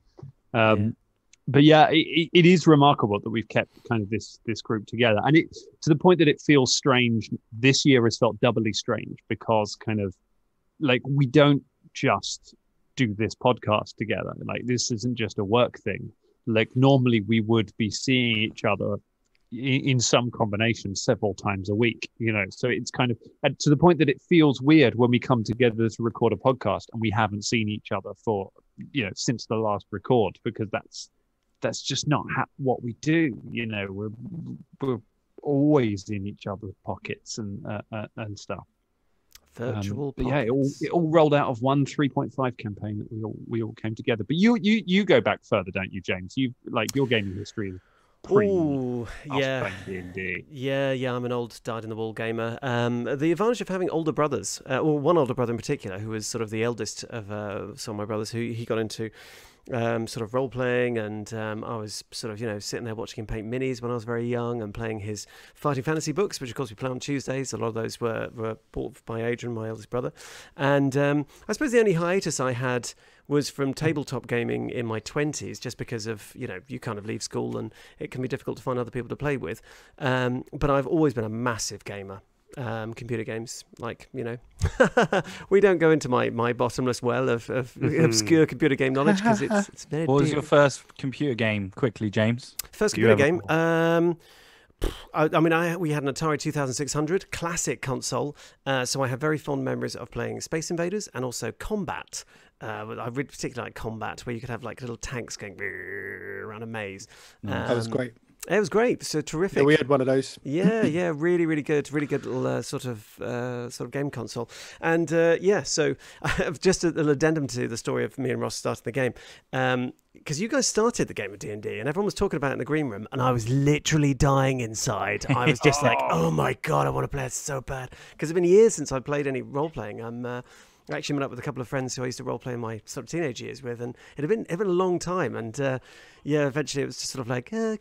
But yeah, it is remarkable that we've kept kind of this group together, and it to the point that it feels strange. This year has felt doubly strange because kind of we don't just do this podcast together. This isn't just a work thing. Normally we would be seeing each other in some combination several times a week, so it's kind of to the point that it feels weird when we come together to record a podcast and we haven't seen each other for since the last record, because that's just not what we do. We're always in each other's pockets and stuff. Virtual pockets. Yeah, it all rolled out of one 3.5 campaign that we all came together. But you go back further, don't you, James? You your gaming history is yeah. I'm an old dyed-in-the-wool gamer. The advantage of having older brothers, one older brother in particular, who was sort of the eldest of some of my brothers, who he got into sort of role-playing, and I was sort of, sitting there watching him paint minis when I was very young, and playing his fighting fantasy books, which of course we play on Tuesdays. A lot of those were bought by Adrian, my eldest brother. And I suppose the only hiatus I had was from tabletop gaming in my 20s, just because of, you kind of leave school and it can be difficult to find other people to play with. But I've always been a massive gamer. Computer games, we don't go into my bottomless well of obscure computer game knowledge, because it's very What was your first computer game, quickly, James? First computer game? we had an Atari 2600 classic console, so I have very fond memories of playing Space Invaders and also Combat. I really particularly like Combat, where you could have like little tanks going around a maze. That was great. It was great, so terrific. Yeah, we had one of those. Yeah, really, really good little sort of game console. And so just a little addendum to the story of me and Ross starting the game. Because you guys started the game of D&D and everyone was talking about it in the green room, and I was literally dying inside. I was just like, oh my God, I want to play it so bad. Because it's been years since I played any role-playing. I actually met up with a couple of friends who I used to role-play in my sort of teenage years with, and it had been a long time. And eventually it was just sort of like, I'd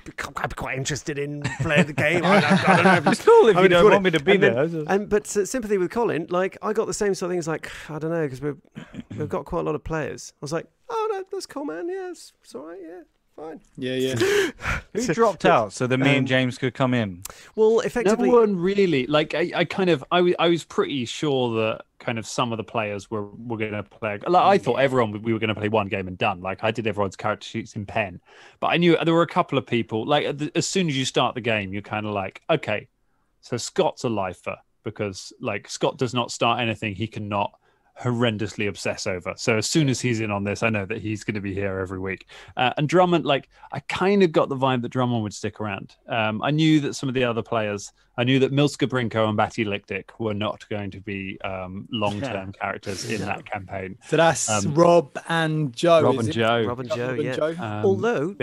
be quite interested in playing the game. I don't know if It's cool if you don't want me to be there. But sympathy with Colin, like I got the same sort of things. Like I don't know, because we've got quite a lot of players. I was like, oh no, that's cool, man. Yeah, it's all right. Yeah. Fine. Yeah. Who dropped out so that me and James could come in? Well, effectively, no one really. Like I was pretty sure that kind of some of the players were going to play. Like I thought we were going to play one game and done. Like I did everyone's character sheets in pen, but I knew there were a couple of people. Like as soon as you start the game, you're kind of like, okay, so Scott's a lifer because like Scott does not start anything he cannot horrendously obsess over. So as soon as he's in on this, I know that he's going to be here every week. And Drummond, like I kind of got the vibe that Drummond would stick around. I knew that some of the other players, I knew that Milska Brinko and Batty Lickdick were not going to be long-term characters in that campaign. So that's Rob and Joe. Rob and Joe, yeah. Although,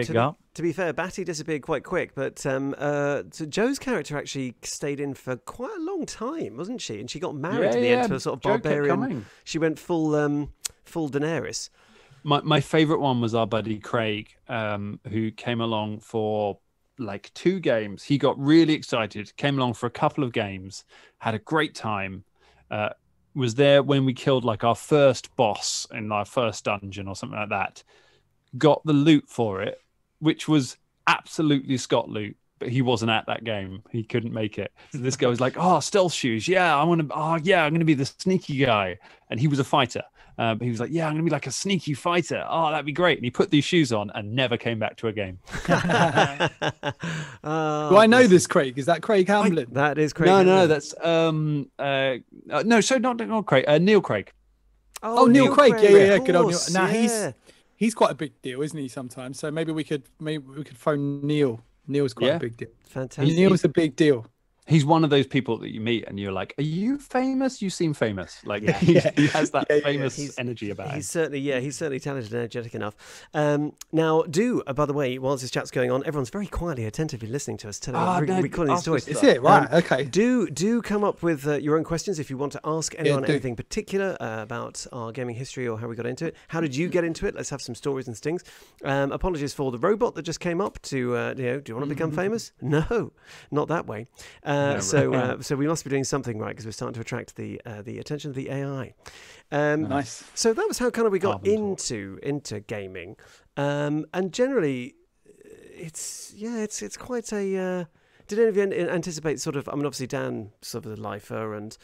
to be fair, Batty disappeared quite quick, but so Joe's character actually stayed in for quite a long time, wasn't she? And she got married in the end to a sort of barbarian. She went full Daenerys. My favourite one was our buddy Craig, who came along for like 2 games. He got really excited, came along for a couple of games, had a great time, was there when we killed like our first boss in our first dungeon or something like that, got the loot for it, which was absolutely Scott loot, but he wasn't at that game. He couldn't make it. So this guy was like, oh, stealth shoes. Yeah, I'm going to be the sneaky guy. And he was a fighter. He was like, yeah, I'm going to be like a sneaky fighter. Oh, that'd be great. And he put these shoes on and never came back to a game. Do I know this Craig? Is that Craig Hamblin? That is Craig. No, that's not Craig. Neil Craig. Oh, Neil Craig. Yeah. Good old Neil. Now he's quite a big deal, isn't he? Sometimes. So maybe we could phone Neil. Neil's quite a big deal. Fantastic. Neil's a big deal. He's one of those people that you meet and you're like, are you famous? You seem famous. Like he has that famous energy about him. He's certainly talented and energetic enough. Now, by the way, whilst this chat's going on, everyone's very quietly, attentively listening to us, recalling these stories. Is it? Right, okay. Do come up with your own questions if you want to ask anyone anything particular about our gaming history or how we got into it. How did you get into it? Let's have some stories and stings. Apologies for the robot that just came up to, do you want to become famous? No, not that way. So we must be doing something right because we're starting to attract the attention of the AI. Nice. So that was how kind of we got into gaming, and generally, it's quite a. Did any of you anticipate sort of? I mean, obviously Dan sort of the lifer, and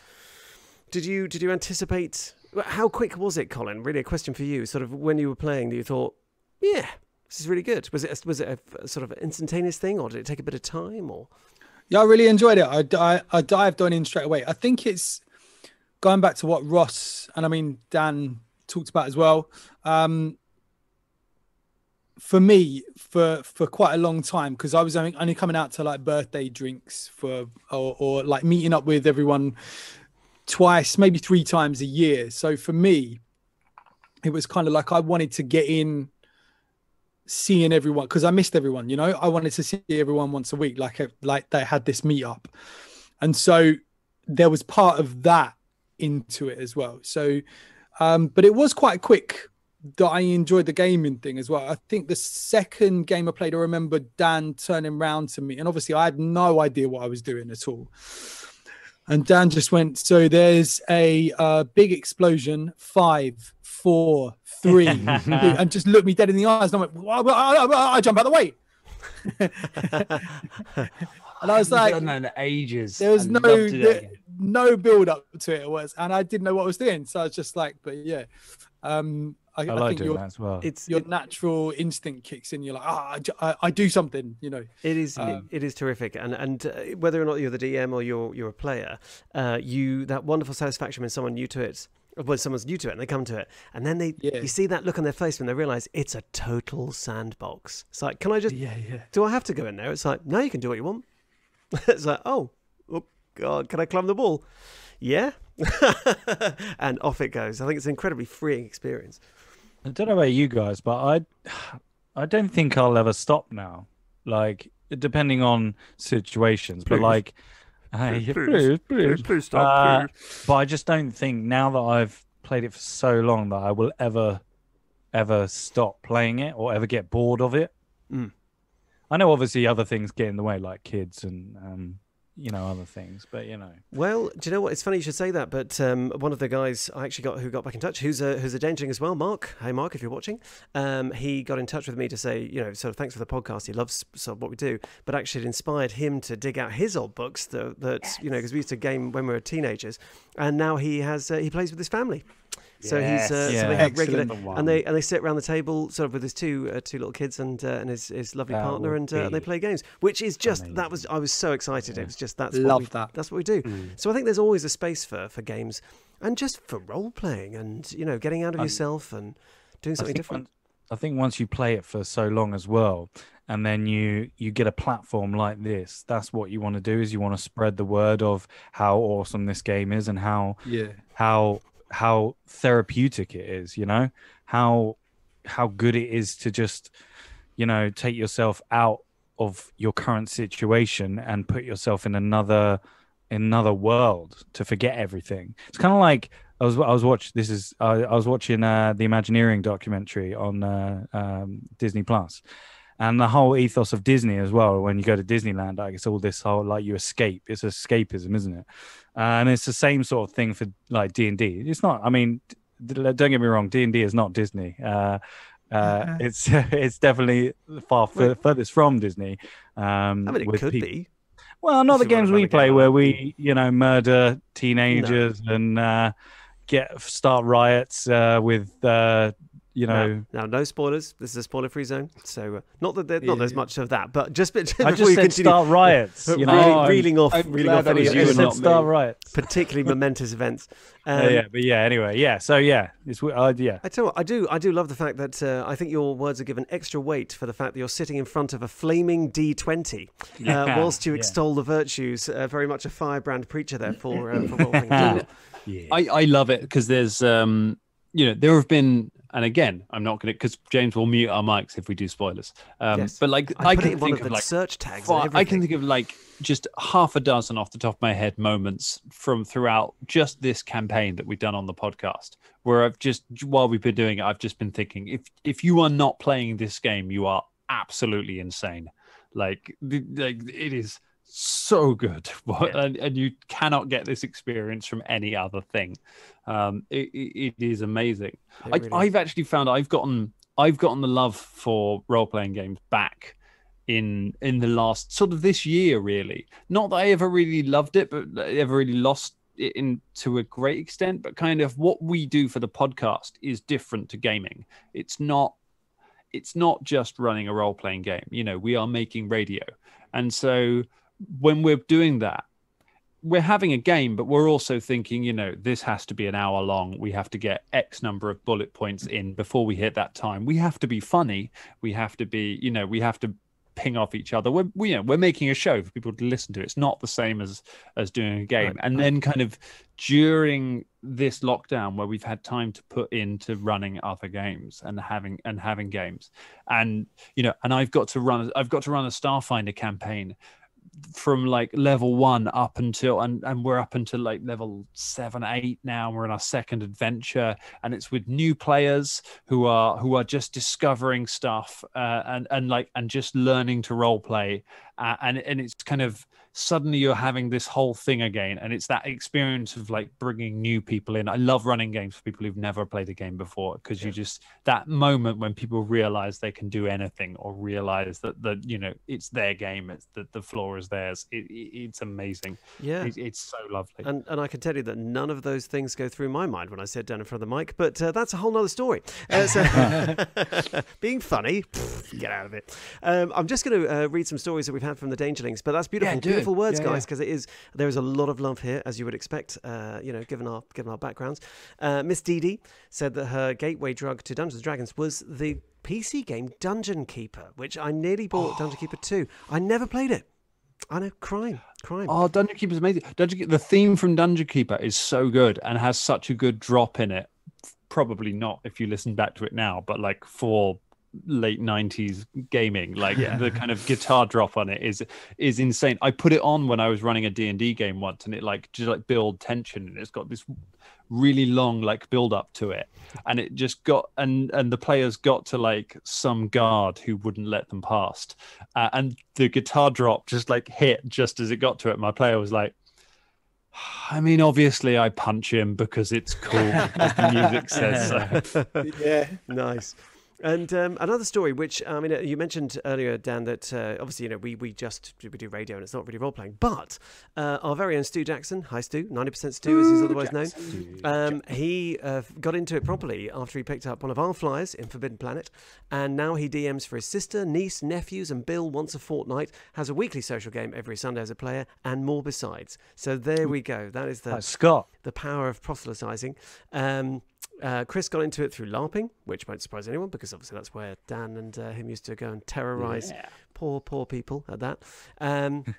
did you anticipate? How quick was it, Colin? Really, a question for you. Sort of when you were playing, that you thought, yeah, this is really good. Was it a sort of instantaneous thing, or did it take a bit of time, or? Yeah, I really enjoyed it. I dived on in straight away. I think it's going back to what Ross and I mean Dan talked about as well. For me, for quite a long time, because I was only coming out to like birthday drinks or like meeting up with everyone twice, maybe 3 times a year. So for me, it was kind of like I wanted to get in seeing everyone because I missed everyone, I wanted to see everyone once a week, like they had this meetup. And so there was part of that into it as well. So, but it was quite quick that I enjoyed the gaming thing as well. I think the second game I played, I remember Dan turning around to me and obviously I had no idea what I was doing at all. And Dan just went, so there's a big explosion, 5, 4, 3, and just looked me dead in the eyes. And I went, I jump out of the way. And I was like, done that in ages. There was no build up to it. And I didn't know what I was doing. So I was just like, but yeah, I I like think doing that as well. your natural instinct kicks in. You're like, I do something, you know. It is it is terrific, and whether or not you're the DM or you're a player, that wonderful satisfaction when someone new to it. When someone's new to it and they come to it, and then you see that look on their face when they realise it's a total sandbox. It's like, can I just? Do I have to go in there? It's like, no, you can do what you want. It's like, oh God, can I climb the wall? Yeah, and off it goes. I think it's an incredibly freeing experience. I don't know about you guys, but I don't think I'll ever stop now. Like, depending on situations, but like. Please stop. But I just don't think now that I've played it for so long that I will ever stop playing it or ever get bored of it. I know obviously other things get in the way, like kids and other things, but Well, do you know what? It's funny you should say that, but one of the guys I actually who got back in touch, who's a Dangerling as well, Mark. Hey, Mark, if you're watching, he got in touch with me to say, sort of thanks for the podcast. He loves sort of what we do, but actually it inspired him to dig out his old books that because we used to game when we were teenagers, and now he plays with his family. So he's so they have regular, and they sit around the table sort of with his two little kids and his lovely partner, and they play games, which is just amazing. I was so excited. It was just that's what we do. So I think there's always a space for games, and just for role playing, and getting out of yourself and doing something different. I think once you play it for so long as well, and then you get a platform like this, that's what you want to do. Is you want to spread the word of how awesome this game is and how therapeutic it is, how good it is to just take yourself out of your current situation and put yourself in another world to forget everything. It's kind of like I was watching the Imagineering documentary on Disney Plus. And the whole ethos of Disney as well, when you go to Disneyland, like it's all this whole like you escape. It's escapism, isn't it? And it's the same sort of thing for like D&D. It's not. I mean, don't get me wrong. D&D is not Disney. It's definitely furthest from Disney. I mean, it could be. Well, not the games we play where we murder teenagers and start riots with. Now, no spoilers. This is a spoiler-free zone, so not that there's much of that, but just before I just said continue, start riots. reeling off any start riots, particularly momentous events. Anyway, so it's I tell you what, I do love the fact that I think your words are given extra weight for the fact that you're sitting in front of a flaming D20, whilst you extol the virtues. Very much a firebrand preacher there for role-playing. I love it because there's there have been. And again, I'm not going to, because James will mute our mics if we do spoilers. Yes. But like, I can think of like search tags. I can think of like just half a dozen off the top of my head moments from throughout just this campaign that we've done on the podcast, where I've just, while we've been doing it, I've just been thinking, if you are not playing this game, you are absolutely insane. Like it is so good, and you cannot get this experience from any other thing. It is amazing. I've actually found I've gotten the love for role-playing games back in the last sort of this year, really. Not that I ever really loved it, but I ever really lost it to a great extent. But kind of what we do for the podcast is different to gaming. It's not just running a role-playing game. We are making radio, and so when we're doing that, we're having a game, but we're also thinking, this has to be an hour long. We have to get X number of bullet points in before we hit that time. We have to be funny. We have to be, we have to ping off each other. We're making a show for people to listen to. It's not the same as doing a game. And then kind of during this lockdown where we've had time to put into running other games and having games, and and I've got to run a Starfinder campaign from like level 1 up until and we're up until like level 7, 8 now. We're in our second adventure, and it's with new players who are just discovering stuff and just learning to role play, and it's kind of suddenly you're having this whole thing again, and it's that experience of like bringing new people in. I love running games for people who've never played a game before, because you just, that moment when people realize they can do anything, or realize that it's their game, it's the floor is theirs. It's amazing. It's so lovely. And I can tell you that none of those things go through my mind when I sit down in front of the mic, but that's a whole nother story. Being funny, get out of it. I'm just going to read some stories that we've had from the Dangerlings, but that's beautiful. Beautiful words, guys, because there is a lot of love here, as you would expect, given our backgrounds. Miss Dee Dee said that her gateway drug to Dungeons & Dragons was the PC game Dungeon Keeper, which I nearly bought. Dungeon Keeper 2. I never played it. I know, crime. Oh, Dungeon Keeper is amazing. The theme from Dungeon Keeper is so good and has such a good drop in it. Probably not if you listen back to it now, but like for late 90s gaming, like the kind of guitar drop on it is insane. I put it on when I was running a D&D game once, and it like just like build tension, and it's got this really long like build up to it, and it just got and the players got to like some guard who wouldn't let them past, and the guitar drop just like hit just as it got to it. My player was like, I mean, obviously I punch him because it's cool, as the music says so. Yeah, nice. And another story, which I mean, you mentioned earlier, Dan, that obviously we do radio and it's not really role playing. But our very own Stu Jackson, hi Stu, 90% Stu as he's otherwise known. He got into it properly after he picked up one of our flyers in Forbidden Planet, and now he DMs for his sister, niece, nephews, and Bill once a fortnight. Has a weekly social game every Sunday as a player, and more besides. So there we go. That is the power of proselytizing. Chris got into it through LARPing, which won't surprise anyone because obviously that's where Dan and him used to go and terrorize poor people at that. And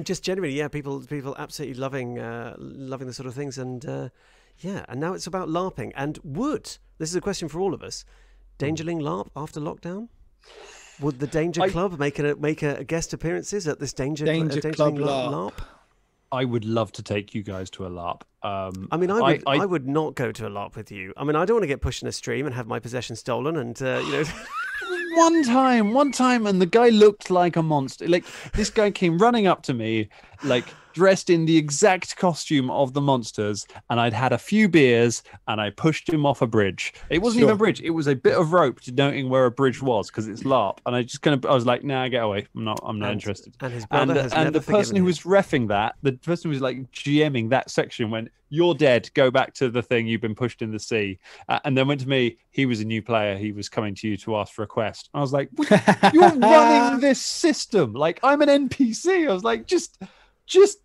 just generally, people absolutely loving the sort of things. And and now it's about LARPing. And this is a question for all of us, Dangerling LARP after lockdown? Would the Danger Club make a guest appearances at this Danger Club LARP? I would love to take you guys to a LARP. I mean, I would not go to a LARP with you. I mean, I don't want to get pushed in a stream and have my possessions stolen and, One time, and the guy looked like a monster. Like, this guy came running up to me, like, dressed in the exact costume of the monsters, and I'd had a few beers, and I pushed him off a bridge. It wasn't even a bridge. It was a bit of rope denoting where a bridge was, because it's LARP. And I was like, nah, get away. I'm not interested. And his brother has and the person who was reffing that, the person who was like GMing that section went, "You're dead. Go back to the thing. You've been pushed in the sea." And then went to me. He was a new player. He was coming to you to ask for a quest. I was like, "You're running this system. Like, I'm an NPC." I was like, just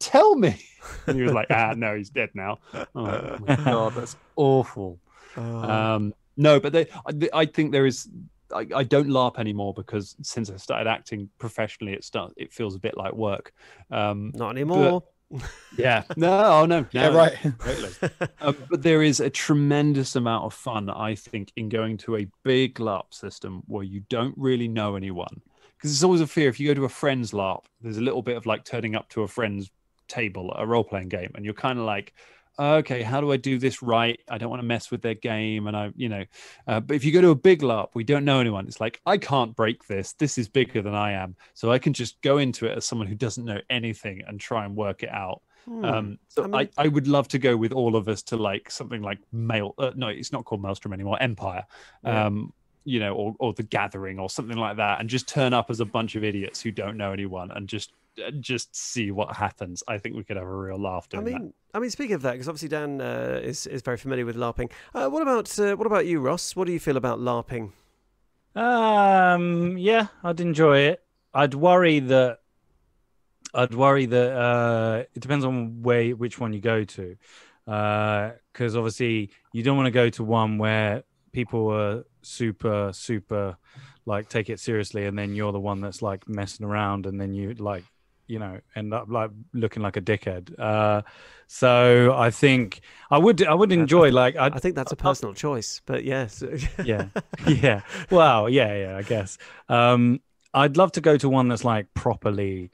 tell me. And he was like, no, he's dead now. I'm like, oh my God, that's awful. No, but I think there is. I don't LARP anymore because since I started acting professionally, it feels a bit like work. Not anymore. Yeah. No. Yeah, right. Totally. But there is a tremendous amount of fun, I think, in going to a big LARP system where you don't really know anyone. Because it's always a fear. If you go to a friend's LARP, there's a little bit of like turning up to a friend's table at a role-playing game, and you're kind of like, okay, how do I do this right? I don't want to mess with their game. And but if you go to a big LARP, we don't know anyone. It's like, I can't break this. This is bigger than I am. So I can just go into it as someone who doesn't know anything and try and work it out. I would love to go with all of us to like something like no, it's not called Maelstrom anymore, Empire. Yeah. Or The Gathering or something like that, and just turn up as a bunch of idiots who don't know anyone and just see what happens. I think we could have a real laugh doing that. I mean, speaking of that, because obviously Dan is very familiar with LARPing. What about you, Ross? What do you feel about LARPing? Yeah, I'd enjoy it. I'd worry that it depends on which one you go to, because obviously you don't want to go to one where people are super like take it seriously, and then you're the one that's like messing around, and then you like end up like looking like a dickhead. So I think I would enjoy I think that's a personal choice, but yes. yeah well yeah I guess I'd love to go to one that's like properly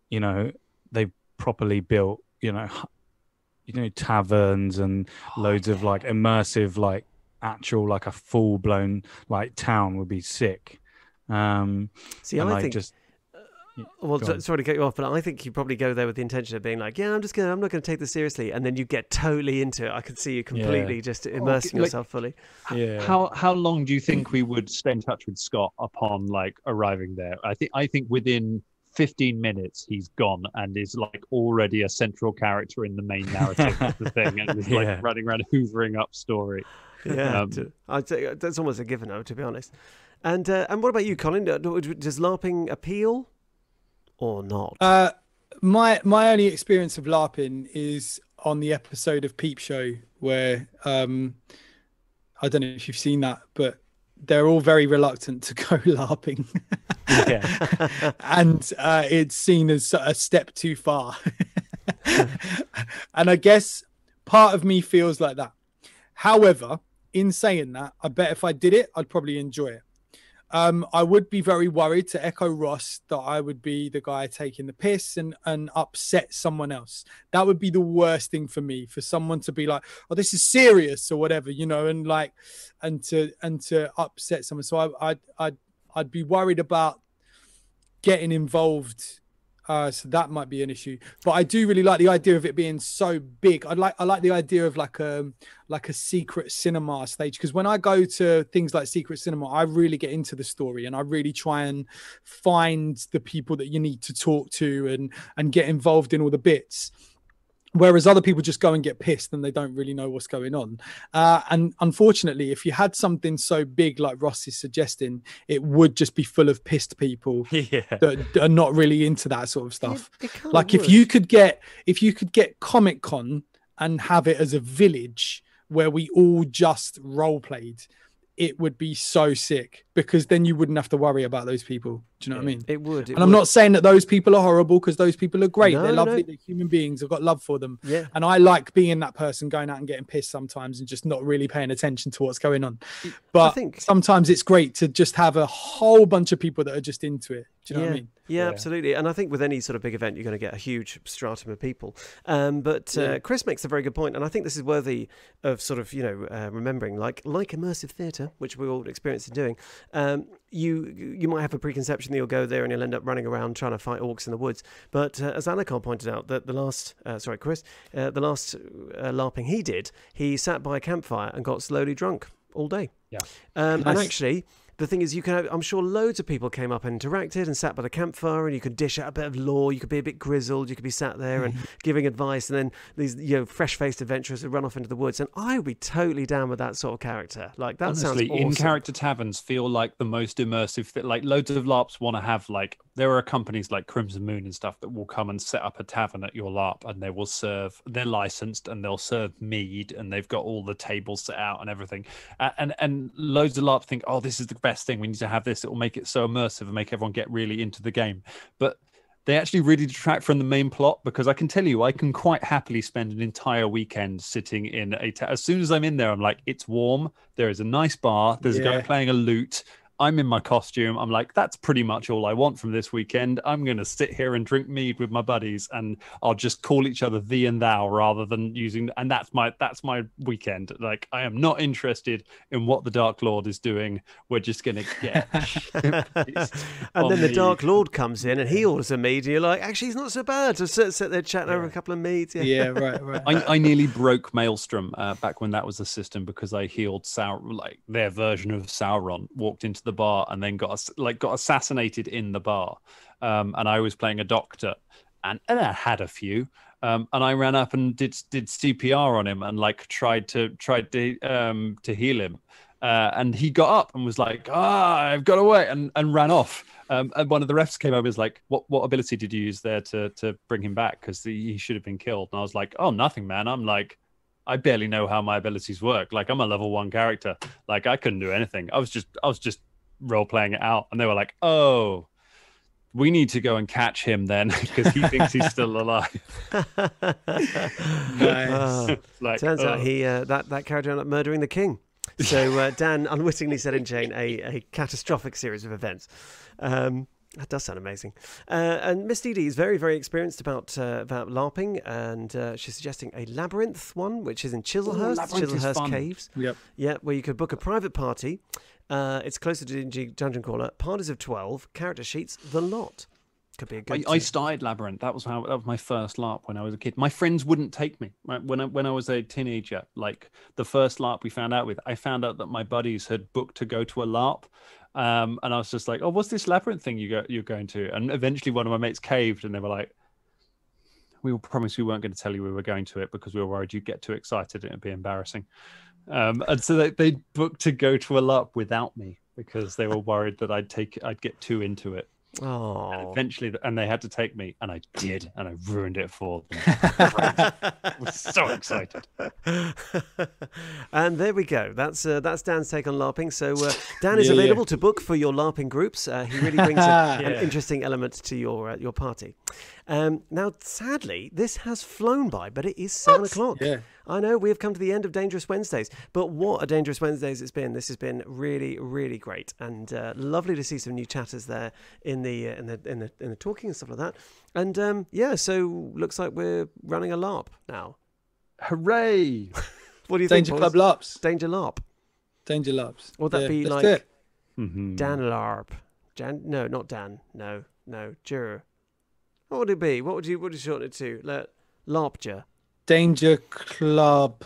they've properly built taverns and loads of like immersive like actual like a full-blown like town would be sick. See, I think Well, Go on. sorry to cut you off, but I think you probably go there with the intention of being like, yeah, I'm not going to take this seriously, and then you get totally into it. I can see you completely just immersing like- yourself fully. Yeah. How long do you think we would stay in touch with Scott upon like arriving there? I think within 15 minutes he's gone and is like already a central character in the main narrative of the thing, and is like Yeah. running around hoovering up story. Yeah, I'd say that's almost a given, though, to be honest. And what about you, Colin? Does LARPing appeal or not? My only experience of LARPing is on the episode of Peep Show where I don't know if you've seen that, but they're all very reluctant to go LARPing. Yeah. And it's seen as a step too far. And I guess part of me feels like that. However, in saying that, I bet if I did it, I'd probably enjoy it. I would be very worried, to echo Ross, that I would be the guy taking the piss and upset someone else. That would be the worst thing for me, for someone to be like, oh, this is serious or whatever, you know, and like, and to upset someone. So I'd be worried about getting involved. So that might be an issue, but I do really like the idea of it being so big. I like the idea of like a secret cinema stage, because when I go to things like secret cinema, I really get into the story and I really try and find the people that you need to talk to and get involved in all the bits. Whereas other people just go and get pissed and they don't really know what's going on. And unfortunately, if you had something so big like Ross is suggesting, it would just be full of pissed people that are not really into that sort of stuff. Like if you could get Comic Con and have it as a village where we all just role played, it would be so sick, because then you wouldn't have to worry about those people. Do you know what I mean? It would. And I'm not saying that those people are horrible, because those people are great. No, they're lovely. no. They're human beings. I've got love for them. Yeah. And I like being that person going out and getting pissed sometimes and just not really paying attention to what's going on. But sometimes it's great to just have a whole bunch of people that are just into it. Do you know what I mean? Yeah, absolutely. And I think with any sort of big event, you're going to get a huge stratum of people. But Chris makes a very good point, and I think this is worthy of sort of, remembering, like immersive theatre, which we all experience in doing. You might have a preconception that you'll go there and you'll end up running around trying to fight orcs in the woods. But as Anakar pointed out, that the last LARPing he did, he sat by a campfire and got slowly drunk all day. Yeah. And actually, the thing is, I'm sure loads of people came up and interacted and sat by the campfire, and you could dish out a bit of lore. You could be a bit grizzled. You could be sat there and giving advice, and then these fresh-faced adventurers would run off into the woods. And I would be totally down with that sort of character. Like that Honestly, sounds awesome. in-character taverns feel like the most immersive thing. Like loads of LARPs want to have there are companies like Crimson Moon and stuff that will come and set up a tavern at your LARP, and they will serve. They're licensed and they'll serve mead, and they've got all the tables set out and everything. And loads of LARPs think, oh, this is the best thing. We need to have this. It will make it so immersive and make everyone get really into the game. But they actually really detract from the main plot, because I can tell you, I can quite happily spend an entire weekend sitting in as soon as I'm in there, I'm like, it's warm. There is a nice bar. There's a guy playing a lute. I'm in my costume. I'm like, that's pretty much all I want from this weekend. I'm going to sit here and drink mead with my buddies, and I'll just call each other thee and thou rather than using. And that's my weekend. Like, I am not interested in what the Dark Lord is doing. We're just going to get. And then the Dark Lord comes in and he orders a mead, and you're like, actually, he's not so bad. Just sit there chatting over a couple of meads. Yeah, right. I nearly broke Maelstrom back when that was the system, because I healed their version of Sauron, walked into the bar and then got assassinated in the bar, and I was playing a doctor, and I had a few, and I ran up and did CPR on him and tried to heal him, and he got up and was like, I've got away, and ran off. And one of the refs came over and was like, what ability did you use there to bring him back, because he should have been killed? And I was like, oh, nothing, man. I'm like, I barely know how my abilities work. Like, I'm a level 1 character. Like, I couldn't do anything. I was just role playing it out. And they were like, oh, we need to go and catch him then, because he thinks he's still alive. Nice. Turns out he that character ended up murdering the king. So Dan unwittingly set in chain a catastrophic series of events. That does sound amazing. And Miss Dee Dee is very, very experienced about LARPing, and she's suggesting a Labyrinth one, which is in Chislehurst Caves. Yep. Yeah, where you could book a private party. It's closer to Dungeon Crawler. Parties of 12, character sheets, the lot. Could be a good. I started Labyrinth. That was my first LARP when I was a kid. My friends wouldn't take me when I was a teenager. Like the first LARP I found out that my buddies had booked to go to a LARP, and I was just like, "Oh, what's this Labyrinth thing you're going to?" And eventually, one of my mates caved, and they were like, "We promised we weren't going to tell you we were going to it because we were worried you'd get too excited and it'd be embarrassing." And so they booked to go to a LARP without me because they were worried that I'd get too into it. Oh, And eventually, and they had to take me, and I did, and I ruined it for them. I was so excited. And there we go. That's Dan's take on LARPing. So Dan is available to book for your LARPing groups. He really brings an interesting element to your party. Now, sadly, this has flown by, but it is 7 o'clock. Yeah. I know we have come to the end of Dangerous Wednesdays, but what a Dangerous Wednesdays it's been. This has been really, really great, and lovely to see some new chatters there in the talking and stuff like that. And so looks like we're running a LARP now. Hooray! What do you Danger think, Club boys? LARPs. Danger LARP. Danger LARPs. Would that be let's like do it. Dan LARP? No, not Dan. No, Jur. What would it be? What would you shorten it to? LARPja. Danger Club.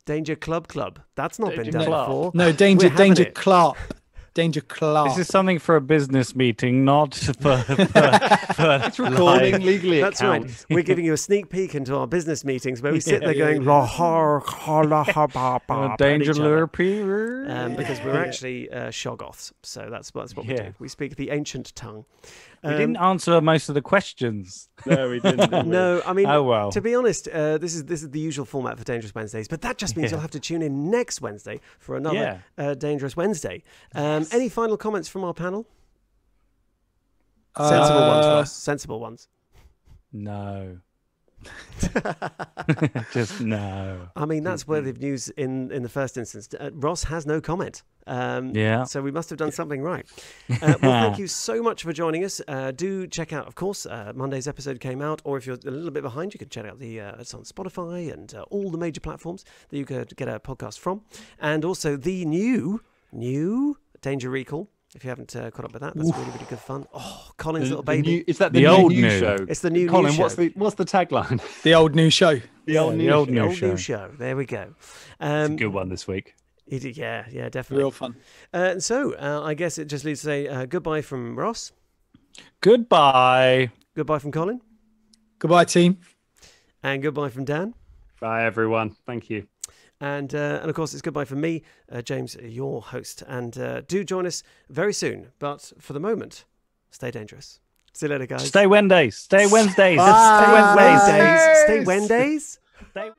Danger Club. That's not been Danger done Club. before. No, We're Danger having it. Club. Danger Club. This is something for a business meeting, not for It's recording like- legally. That's it right. counts. We're giving you a sneak peek into our business meetings where we sit there going la ha ha la ha ba ba Danger at each other. lure Peter. Because we're actually Shoggoths, so that's what we do. We speak the ancient tongue. We didn't answer most of the questions. No, we didn't. did we? No, I mean, Oh, well. to be honest, this is the usual format for Dangerous Wednesdays, but that just means you'll have to tune in next Wednesday for another Dangerous Wednesday. Any final comments from our panel? Sensible ones, Ross. Sensible ones. No. Just no. I mean, that's worthy of news in the first instance. Ross has no comment. So we must have done something right. Well, thank you so much for joining us. Do check out, of course, Monday's episode came out, or if you're a little bit behind, you can check out it's on Spotify and all the major platforms that you could get a podcast from. And also the new Danger Recall. If you haven't caught up with that, that's really, really good fun. Oh, Colin's little baby. Is that The the old new new. show? It's the new Colin, show. what's the tagline? the old new show. The old the old The new old show. new show. There we go. It's a good one this week. Yeah, definitely. Real fun. And so I guess it just leaves to say goodbye from Ross. Goodbye. Goodbye from Colin. Goodbye, team. And goodbye from Dan. Bye, everyone. Thank you. And of course, it's goodbye from me, James, your host. And do join us very soon. But for the moment, stay dangerous. See you later, guys. Stay Wednesdays. Stay Wednesdays. Stay Stay Wednesdays. Wednesdays. Stay Wednesdays. Stay.